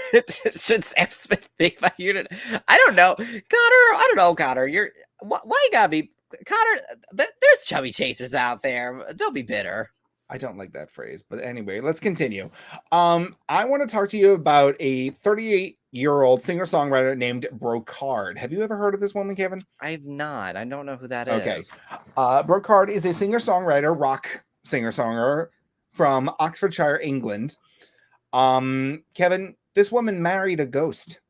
should Sam Smith be my unit? I don't know, Connor. Why you gotta be? Connor, there's chubby chasers out there. Don't be bitter. I don't like that phrase, but anyway, let's continue. I want to talk to you about a 38-year-old singer-songwriter named Brocard. Have you ever heard of this woman, Kevin? I've not. I don't know who that Okay. is. Brocard is a singer-songwriter, rock singer-songwriter from Oxfordshire, England. Kevin, this woman married a ghost.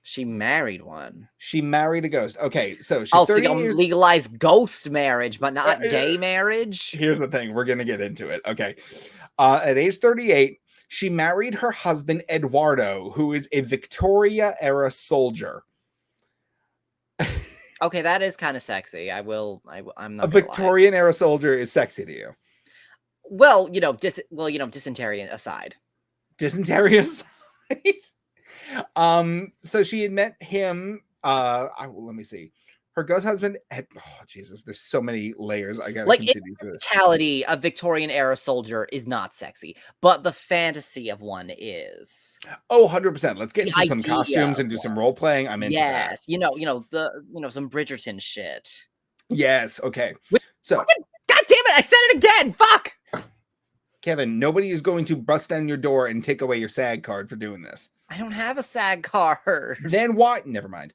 She married one. She married a ghost. Okay, so she's so 38 years... legalize ghost marriage, but not gay marriage? Here's the thing. We're going to get into it. Okay. At age 38, she married her husband, Eduardo, who is a Victoria-era soldier. Okay, that is kind of sexy. I'm not a Victorian-era soldier is sexy to you. Well, dysentery aside. Dysentery aside? So she had met him. Let me see. Her ghost husband had, oh Jesus, there's so many layers. I gotta continue through this. The physicality of Victorian era soldier is not sexy, but the fantasy of one is. Oh, 100%. Let's get into some costumes and do some role playing. I'm into that. Yes, some Bridgerton shit. Yes, okay. So God damn it, I said it again. Fuck. Kevin, nobody is going to bust down your door and take away your SAG card for doing this. I don't have a SAG card. Then what? Never mind.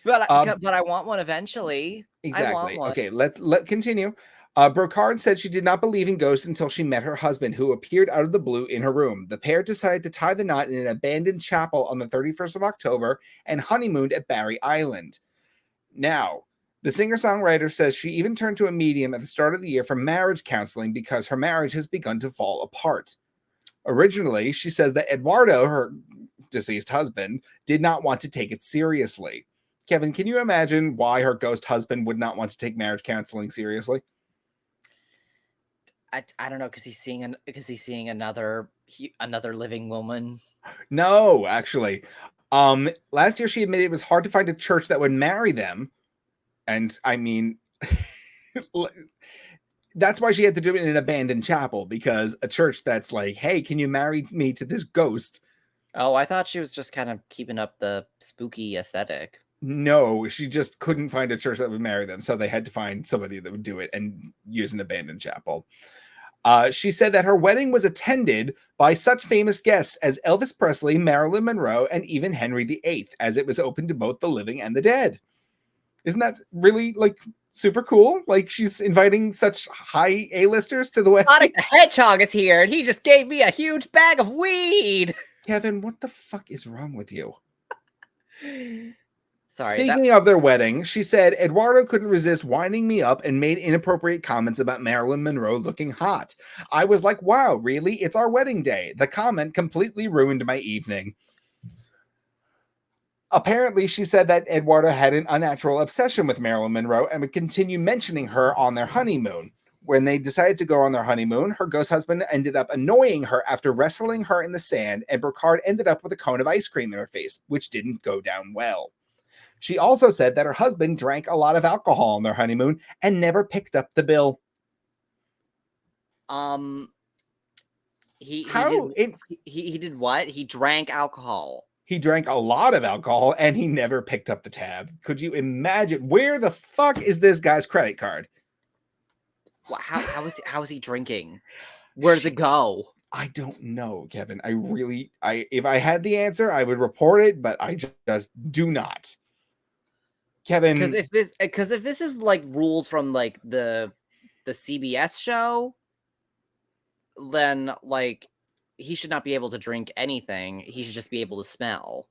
But I want one eventually. Exactly. Okay, let's continue. Brocard said she did not believe in ghosts until she met her husband, who appeared out of the blue in her room. The pair decided to tie the knot in an abandoned chapel on the 31st of October and honeymooned at Barry Island. Now, the singer-songwriter says she even turned to a medium at the start of the year for marriage counseling because her marriage has begun to fall apart. Originally, she says that Eduardo, her deceased husband, did not want to take it seriously. Kevin, can you imagine why her ghost husband would not want to take marriage counseling seriously? I don't know, because he's seeing another living woman. No, actually. Last year she admitted it was hard to find a church that would marry them. And I mean, that's why she had to do it in an abandoned chapel, because a church that's like, hey, can you marry me to this ghost? Oh, I thought she was just kind of keeping up the spooky aesthetic. No, she just couldn't find a church that would marry them. So they had to find somebody that would do it and use an abandoned chapel. She said that her wedding was attended by such famous guests as Elvis Presley, Marilyn Monroe, and even Henry VIII, as it was open to both the living and the dead. Isn't that really super cool? She's inviting such high A-listers to the wedding. Sonic the Hedgehog is here, and he just gave me a huge bag of weed. Kevin, what the fuck is wrong with you? Sorry. Speaking of their wedding, she said, Eduardo couldn't resist winding me up and made inappropriate comments about Marilyn Monroe looking hot. I was like, wow, really? It's our wedding day. The comment completely ruined my evening. Apparently, she said that Eduardo had an unnatural obsession with Marilyn Monroe and would continue mentioning her on their honeymoon. When they decided to go on their honeymoon, her ghost husband ended up annoying her after wrestling her in the sand, and Brocard ended up with a cone of ice cream in her face, which didn't go down well. She also said that her husband drank a lot of alcohol on their honeymoon and never picked up the bill. He did what? He drank alcohol. He drank a lot of alcohol and he never picked up the tab. Could you imagine? Where the fuck is this guy's credit card? How is he drinking? Where does it go? I don't know, Kevin. If I had the answer, I would report it, but I just do not. Kevin, because if this is rules from the CBS show, then he should not be able to drink anything. He should just be able to smell.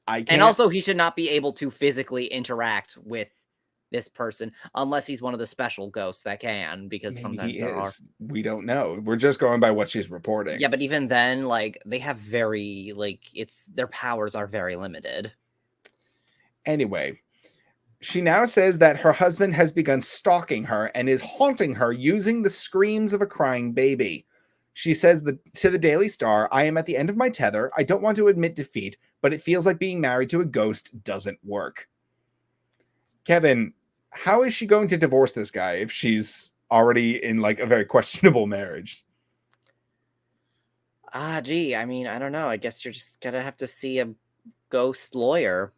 And also he should not be able to physically interact with this person unless he's one of the special ghosts that can, because sometimes there are. We don't know. We're just going by what she's reporting. Yeah, but even then, they have very their powers are very limited. Anyway, she now says that her husband has begun stalking her and is haunting her using the screams of a crying baby. She says to the Daily Star, I am at the end of my tether. I don't want to admit defeat, but it feels like being married to a ghost doesn't work. Kevin, how is she going to divorce this guy if she's already in a very questionable marriage? Gee, I mean, I don't know. I guess you're just gonna have to see a ghost lawyer.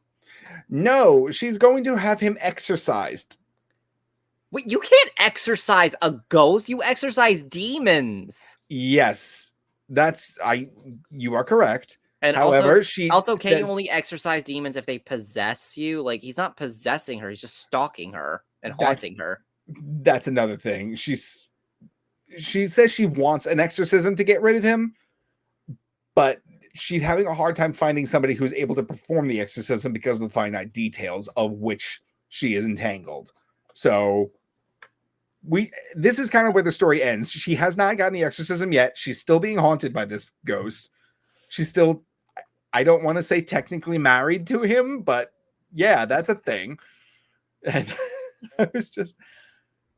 No, she's going to have him exorcised. Wait, you can't exorcise a ghost. You exorcise demons. Yes, you are correct. And However, she also, can you says only exorcise demons if they possess you? Like, he's not possessing her; he's just stalking her and that's haunting her. that's another thing. She says she wants an exorcism to get rid of him, but she's having a hard time finding somebody who's able to perform the exorcism because of the finite details of which she is entangled. So this is kind of where the story ends. She has not gotten the exorcism yet. She's still being haunted by this ghost. She's still, I don't want to say technically married to him, but yeah, that's a thing. And I was just,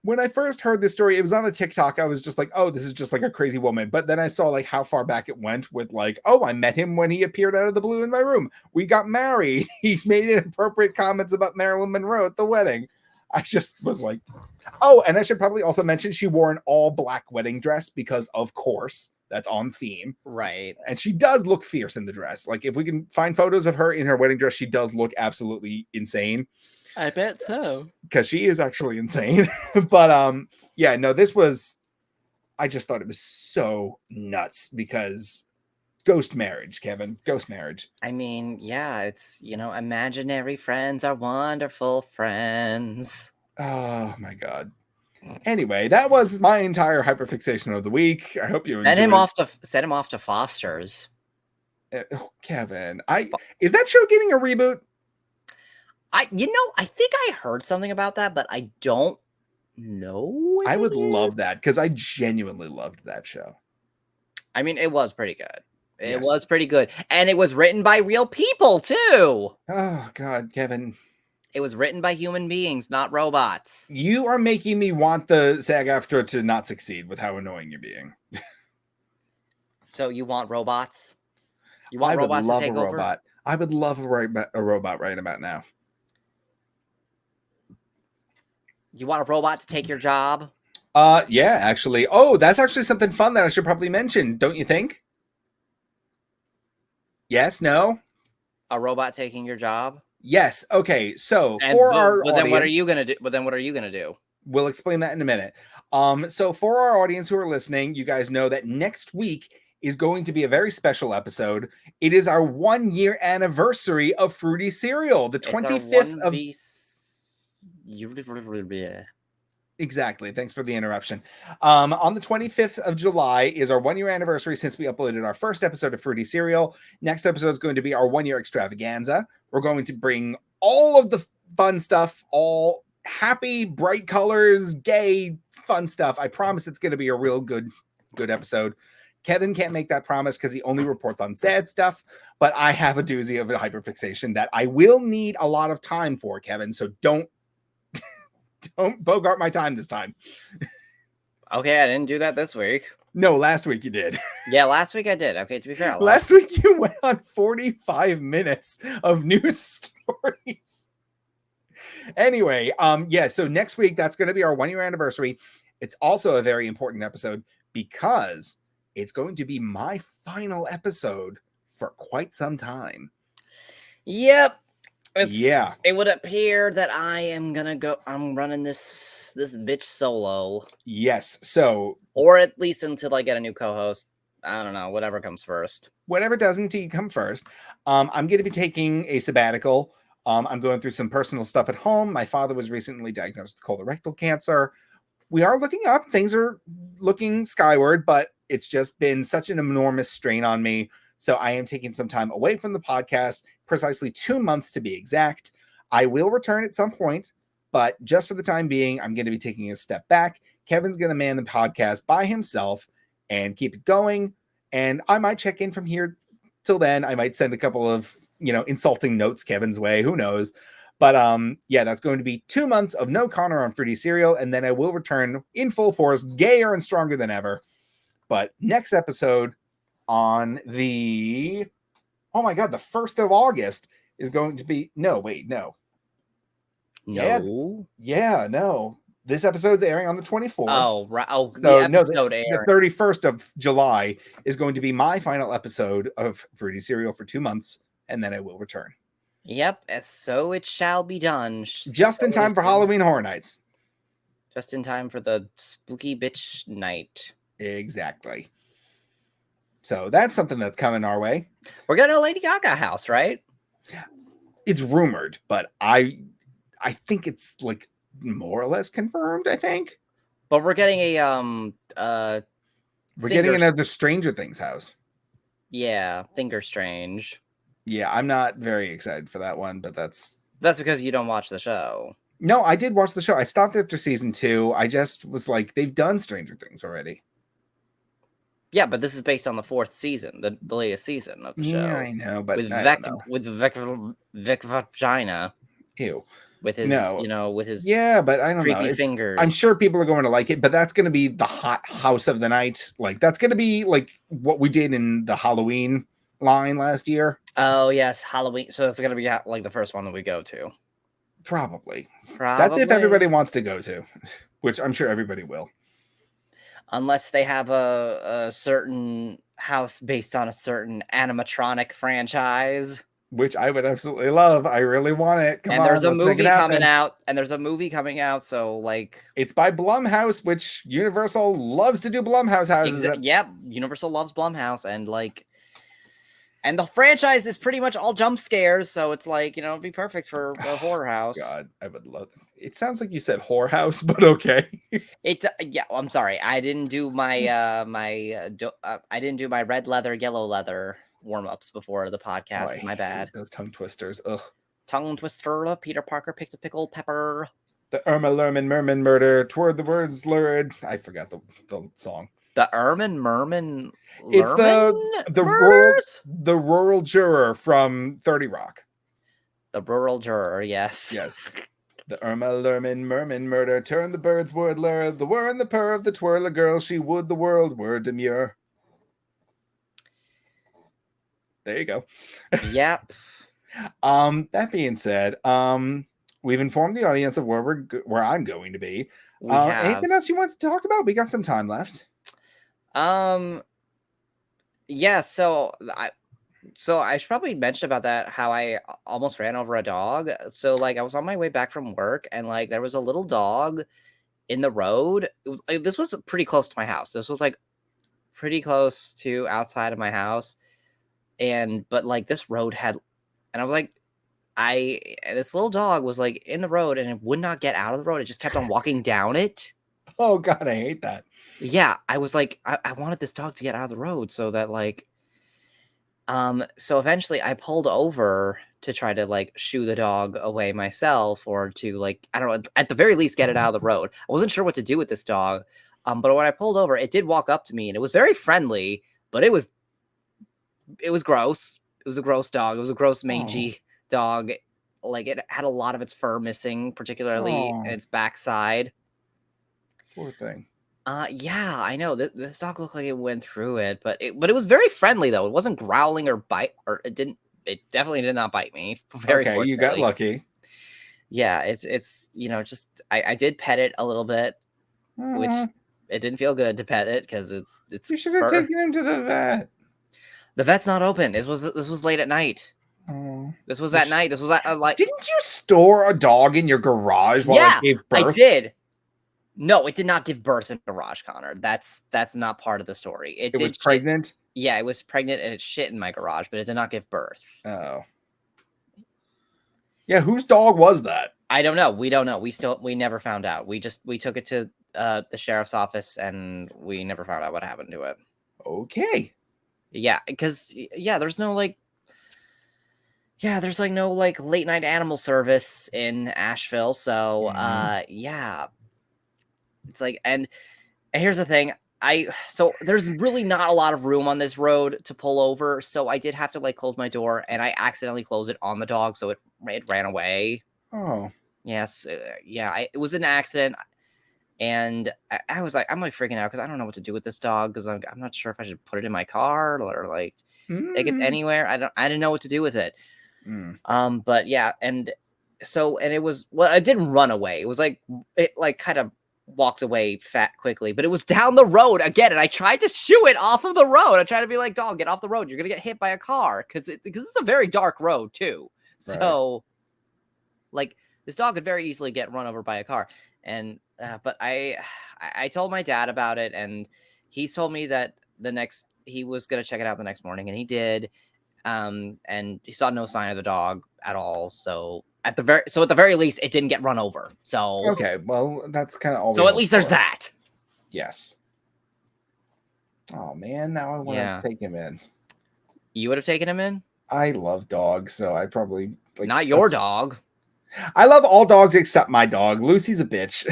when I first heard this story, it was on a TikTok. I was just like, oh, this is just like a crazy woman. But then I saw like how far back it went with like, oh, I met him when he appeared out of the blue in my room. We got married. He made inappropriate comments about Marilyn Monroe at the wedding. I just was like, oh, and I should probably also mention she wore an all black wedding dress because, of course, that's on theme. Right. And she does look fierce in the dress. Like, if we can find photos of her in her wedding dress, she does look absolutely insane. I bet so. Because she is actually insane. But, yeah, no, I just thought it was so nuts because ghost marriage, Kevin, ghost marriage. I mean, yeah, it's, imaginary friends are wonderful friends. Oh, my God. Anyway, that was my entire hyperfixation of the week. I hope you enjoyed. Send him off to Foster's. Kevin, is that show getting a reboot? I think I heard something about that, but I don't know. I would love that because I genuinely loved that show. I mean, it was pretty good. It was pretty good. And it was written by real people, too. Oh, God, Kevin. It was written by human beings, not robots. You are making me want the SAG AFTRA to not succeed with how annoying you're being. So you want robots? You want robots to take over? I would love a robot right about now. You want a robot to take your job? Yeah, actually. Oh, that's actually something fun that I should probably mention, don't you think? Yes, no? A robot taking your job? Yes. Okay. So then what are you gonna do? But then what are you gonna do? We'll explain that in a minute. So for our audience who are listening, you guys know that next week is going to be a very special episode. It is our 1-year anniversary of Fruity Cereal, the 25th of. Exactly. Thanks for the interruption. On the 25th of July is our 1-year anniversary since we uploaded our first episode of Fruity Cereal. Next episode is going to be our 1-year extravaganza. We're going to bring all of the fun stuff, all happy, bright colors, gay, fun stuff. I promise it's going to be a real good episode. Kevin can't make that promise because he only reports on sad stuff, but I have a doozy of a hyperfixation that I will need a lot of time for, Kevin. So don't bogart my time this time. Okay, I didn't do that this week. No, last week you did. Yeah, last week I did. Okay, to be fair. Last week you went on 45 minutes of news stories. Anyway, yeah, so next week, that's going to be our 1-year anniversary. It's also a very important episode because it's going to be my final episode for quite some time. Yep. It would appear that I'm running this bitch solo. Yes. So, or at least until I get a new co-host. I don't know, whatever comes first. Whatever doesn't come first. I'm going to be taking a sabbatical. I'm going through some personal stuff at home. My father was recently diagnosed with colorectal cancer. We are looking up. Things are looking skyward, but it's just been such an enormous strain on me. So I am taking some time away from the podcast, precisely 2 months to be exact. I will return at some point, but just for the time being, I'm going to be taking a step back. Kevin's going to man the podcast by himself and keep it going. And I might check in from here till then. I might send a couple of, insulting notes Kevin's way. Who knows? But yeah, that's going to be 2 months of no Connor on Fruity Cereal. And then I will return in full force, gayer and stronger than ever. But next episode on the 1st of August is going to be no. This episode's airing on the 24th. Oh, right. Oh, so the 31st of July is going to be my final episode of Fruity Cereal for 2 months, and then I will return. Yep, so it shall be done. Just in time for Halloween Horror Nights. Just in time for the spooky bitch night. Exactly. So that's something that's coming our way. We're getting a Lady Gaga house, right? It's rumored, but I think it's like more or less confirmed, I think. But we're getting we're getting another Stranger Things house. Yeah, Finger Strange. Yeah, I'm not very excited for that one, but that's because you don't watch the show. No, I did watch the show. I stopped after season 2. I just was like, they've done Stranger Things already. Yeah, but this is based on the 4th season, the latest season of the show. Yeah, I know, but with Vic Vagina. Ew. With his, with his but I don't creepy know. fingers. I'm sure people are going to like it, but that's going to be the hot house of the night. Like, that's going to be like what we did in the Halloween line last year. Oh, yes, Halloween. So that's going to be like the first one that we go to. Probably. That's if everybody wants to go to, which I'm sure everybody will. Unless they have a certain house based on a certain animatronic franchise. Which I would absolutely love. I really want it. Come on, there's a movie coming out. And there's a movie coming out. So, like... It's by Blumhouse, which Universal loves to do Blumhouse houses. Yep. Universal loves Blumhouse. And, like... And the franchise is pretty much all jump scares, so it's like, it'd be perfect for a horror house. God, I would love it. It sounds like you said whorehouse, but okay. I'm sorry. I didn't do my I didn't do my red leather, yellow leather warm-ups before the podcast. My bad. Those tongue twisters. Ugh. Tongue twister. Peter Parker picked a pickled pepper. The Irma Lerman Merman murder. Toward the words lurid. I forgot the song. The Ermin Merman. It's the rural juror from 30 Rock. The rural juror, yes. Yes. The Irma Lerman Merman murder. Turn the birds word lure. The whir and the purr of the twirler girl. She would the world were demure. There you go. Yep. That being said, we've informed the audience of where I'm going to be. Anything else you want to talk about? We got some time left. Yeah, so I should probably mention about that, how I almost ran over a dog. So, like, I was on my way back from work, and, like, there was a little dog in the road. It was, like, this was pretty close to my house. This was, like, pretty close to outside of my house. But, like, this road had... And I was like... This little dog was, like, in the road, and it would not get out of the road. It just kept on walking down it. Oh, God, I hate that. Yeah, I was like, I wanted this dog to get out of the road so that, like... So eventually I pulled over to try to, like, shoo the dog away myself, or to, like, I don't know, at the very least get it out of the road. I wasn't sure what to do with this dog. But when I pulled over, it did walk up to me, and it was very friendly, but it was gross. It was a gross dog. It was a gross, mangy dog. Like, it had a lot of its fur missing, particularly in its backside. Poor thing. Yeah, I know. This dog looked like it went through it, but it was very friendly though. It wasn't growling or bite, or it definitely did not bite me. Okay, you got lucky. Yeah, it's just I did pet it a little bit, which it didn't feel good to pet it because it's. You should have taken him to the vet. The vet's not open. This was late at night. This was at night. This was at like. Didn't you store a dog in your garage while it gave birth? I did. No, it did not give birth in the garage, Connor. That's not part of the story. It was pregnant? Yeah, it was pregnant and it shit in my garage, but it did not give birth. Oh. Yeah, whose dog was that? I don't know. We don't know. We never found out. We took it to the sheriff's office and we never found out what happened to it. Okay. Yeah, because there's no like no like late night animal service in Asheville, so it's like, and here's the thing, so there's really not a lot of room on this road to pull over, so I did have to like close my door, and I accidentally closed it on the dog, so it ran away. Oh. Yes, it was an accident, and I was like, I'm like freaking out because I don't know what to do with this dog, because I'm not sure if I should put it in my car or like take it anywhere. I didn't know what to do with it. But yeah, and it was, well, it didn't run away. It was like, it like kind of walked away quickly, but it was down the road again, and I tried to shoo it off of the road. I tried to be like, dog, get off the road. You're gonna get hit by a car, because it's a very dark road too. Right. So like this dog could very easily get run over by a car. And But I told my dad about it, and he told me that he was gonna check it out the next morning, and he did. And he saw no sign of the dog at all. So at the very least, it didn't get run over. So Okay, well, that's kind of all. so at least there's that. Yes. Oh man, now I want to take him in. You would have taken him in? I love dogs, so I probably not your dog. I love all dogs except my dog. Lucy's a bitch.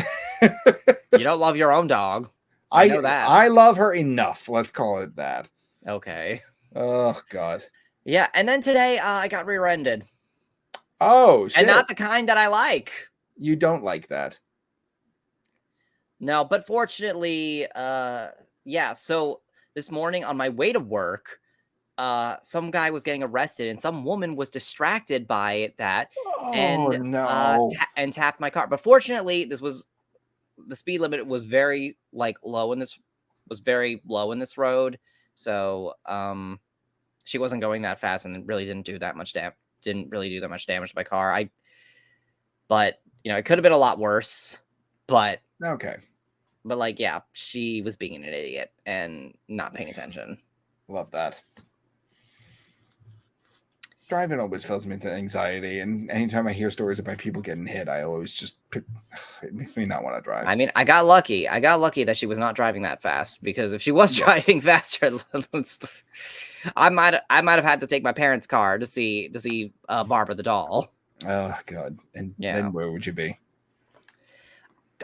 You don't love your own dog. I know that. I love her enough. Let's call it that. Okay. Oh God. Yeah, and then today I got rear-ended. Oh shit. And not the kind that I like. You don't like that. No, but fortunately, yeah, so this morning on my way to work, some guy was getting arrested and some woman was distracted by that and tapped my car. But fortunately, the speed limit was very low in this road. So she wasn't going that fast and really didn't do that much damage to my car. But it could have been a lot worse. But okay. But yeah, she was being an idiot and not paying attention. Love that. Driving always fills me with anxiety, and anytime I hear stories about people getting hit, I always it makes me not want to drive. I mean, I got lucky that she was not driving that fast, because if she was driving faster, I might have had to take my parents' car to see Barbara the doll. Oh God! And then where would you be?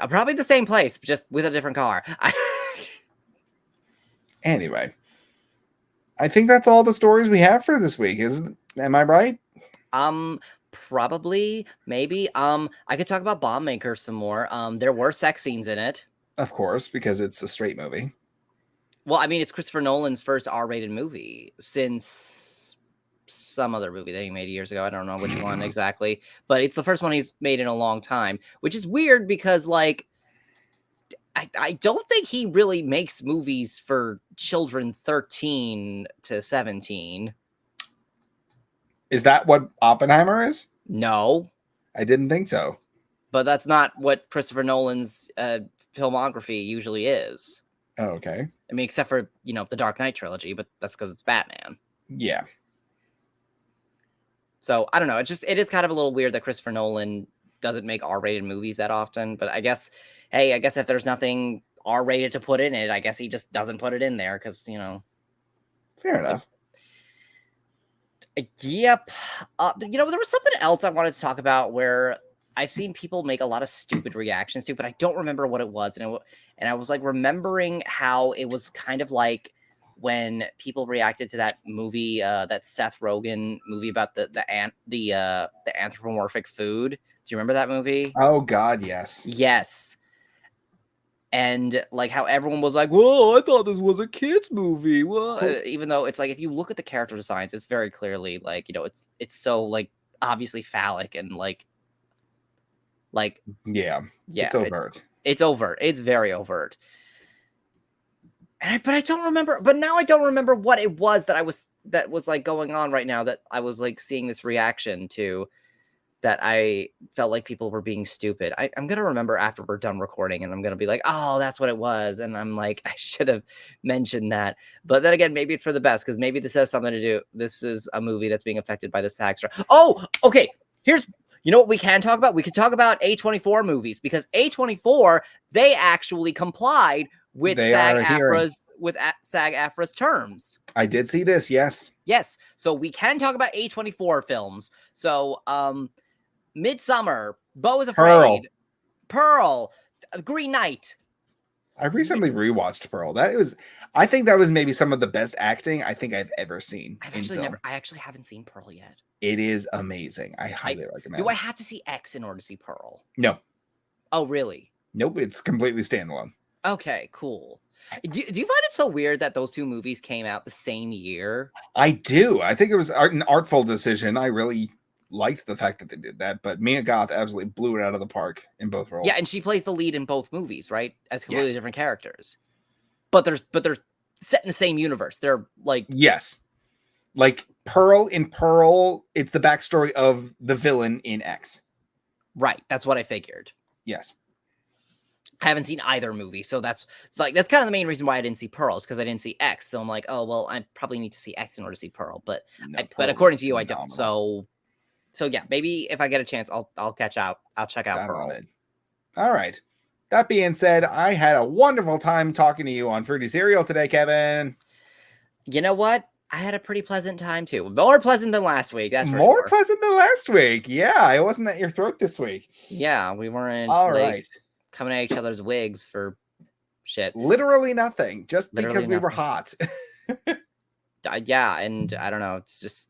Probably the same place, just with a different car. Anyway, I think that's all the stories we have for this week. Am I right? Probably, maybe. I could talk about Bomb Maker some more. There were sex scenes in it. Of course, because it's a straight movie. Well, I mean, it's Christopher Nolan's first R-rated movie since some other movie that he made years ago. I don't know which one exactly, but it's the first one he's made in a long time, which is weird because I don't think he really makes movies for children 13 to 17. Is that what Oppenheimer is? No. I didn't think so. But that's not what Christopher Nolan's filmography usually is. Oh, okay. I mean, except for, the Dark Knight trilogy, but that's because it's Batman. Yeah. So, I don't know. It is kind of a little weird that Christopher Nolan doesn't make R-rated movies that often. But I guess if there's nothing R-rated to put in it, I guess he just doesn't put it in there because, Fair enough. Yep. There was something else I wanted to talk about where I've seen people make a lot of stupid reactions to, but I don't remember what it was. And I was remembering how it was kind of like when people reacted to that movie, that Seth Rogen movie about the anthropomorphic food. Do you remember that movie? Oh God, yes. Yes. And how everyone was like, "Whoa, I thought this was a kid's movie." Well, even though it's if you look at the character designs, it's very clearly it's so obviously phallic and yeah, it's overt. It's overt. It's very overt. But I don't remember. But now I don't remember what it was that was going on right now that I was seeing this reaction to. That I felt like people were being stupid. I'm going to remember after we're done recording, and I'm going to be like, oh, that's what it was. And I'm I should have mentioned that. But then again, maybe it's for the best, because maybe this has something to do. This is a movie that's being affected by the SAG strike. Oh, okay. Here's, what we can talk about? We could talk about A24 movies, because A24, they actually complied with SAG AFTRA's terms. I did see this. Yes. Yes. So we can talk about A24 films. So, Midsummer, Beau is Afraid, Pearl, Green Knight. I recently rewatched Pearl. I think that was maybe some of the best acting I think I've ever seen. I actually haven't seen Pearl yet. It is amazing. I highly recommend. Do I have to see X in order to see Pearl? No. Oh, really? Nope. It's completely standalone. Okay, cool. Do you find it so weird that those two movies came out the same year? I do. I think it was an artful decision. I really liked the fact that they did that, but Mia Goth absolutely blew it out of the park in both roles. Yeah, and she plays the lead in both movies, right? As completely different characters. But they're set in the same universe. They're yes. Pearl, it's the backstory of the villain in X. Right. That's what I figured. Yes. I haven't seen either movie, so that's kind of the main reason why I didn't see Pearl, is because I didn't see X. So I'm like, oh well, I probably need to see X in order to see Pearl. But No, but Pearl according was to you, I don't. phenomenal. So yeah, maybe if I get a chance, I'll check out I'm Pearl. on it. All right. That being said, I had a wonderful time talking to you on Fruity Cereal today, Kevin. You know what? I had a pretty pleasant time too. More pleasant than last week, that's for More sure. pleasant than last week. Yeah, I wasn't at your throat this week. Yeah, we weren't All right. coming at each other's wigs for shit. Literally nothing, just Literally because we were nothing. hot. Yeah, and I don't know. It's just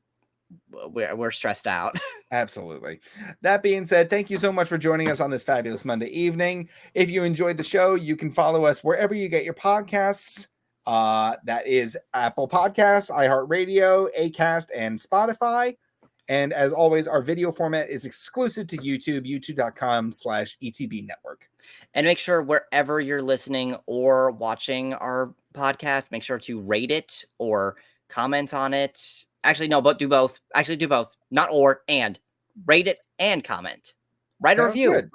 we're stressed out. Absolutely. That being said, thank you so much for joining us on this fabulous Monday evening. If you enjoyed the show, you can follow us wherever you get your podcasts. That is Apple Podcasts, iHeartRadio, Acast, and Spotify. And as always, our video format is exclusive to YouTube, youtube.com/ETB network. And make sure wherever you're listening or watching our podcast, make sure to rate it or comment on it. Actually, no, but do both. Actually, do both. Not or, and. Rate it and comment. Write a review. Good.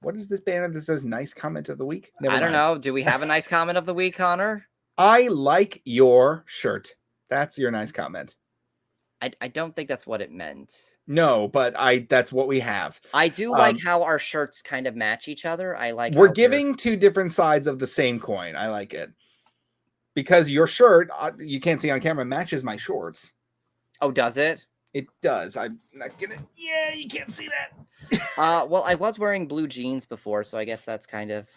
What is this banner that says nice comment of the week? I don't know. Do we have a nice comment of the week, Connor? I like your shirt. That's your nice comment. I don't think that's what it meant. No, but that's what we have. I do like how our shirts kind of match each other. I like we're giving two different sides of the same coin. I like it. Because your shirt, you can't see on camera, matches my shorts. Oh, does it? It does. I'm not gonna. Yeah, you can't see that. Well, I was wearing blue jeans before, so I guess that's kind of.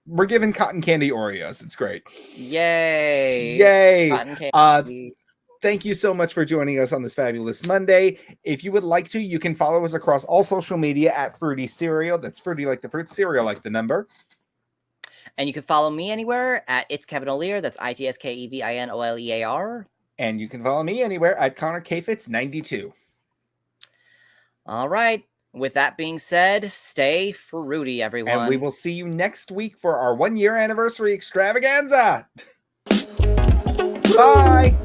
We're giving cotton candy Oreos. It's great. Yay! Yay! Cotton candy. Thank you so much for joining us on this fabulous Monday. If you would like to, you can follow us across all social media at Fruity Cereal. That's fruity like the fruit, cereal like the number. And you can follow me anywhere at It's Kevin O'Lear. That's ITSKEVINOLEAR. And you can follow me anywhere at Connor Kfitz 92. All right. With that being said, stay fruity, everyone. And we will see you next week for our 1-year anniversary extravaganza. Bye.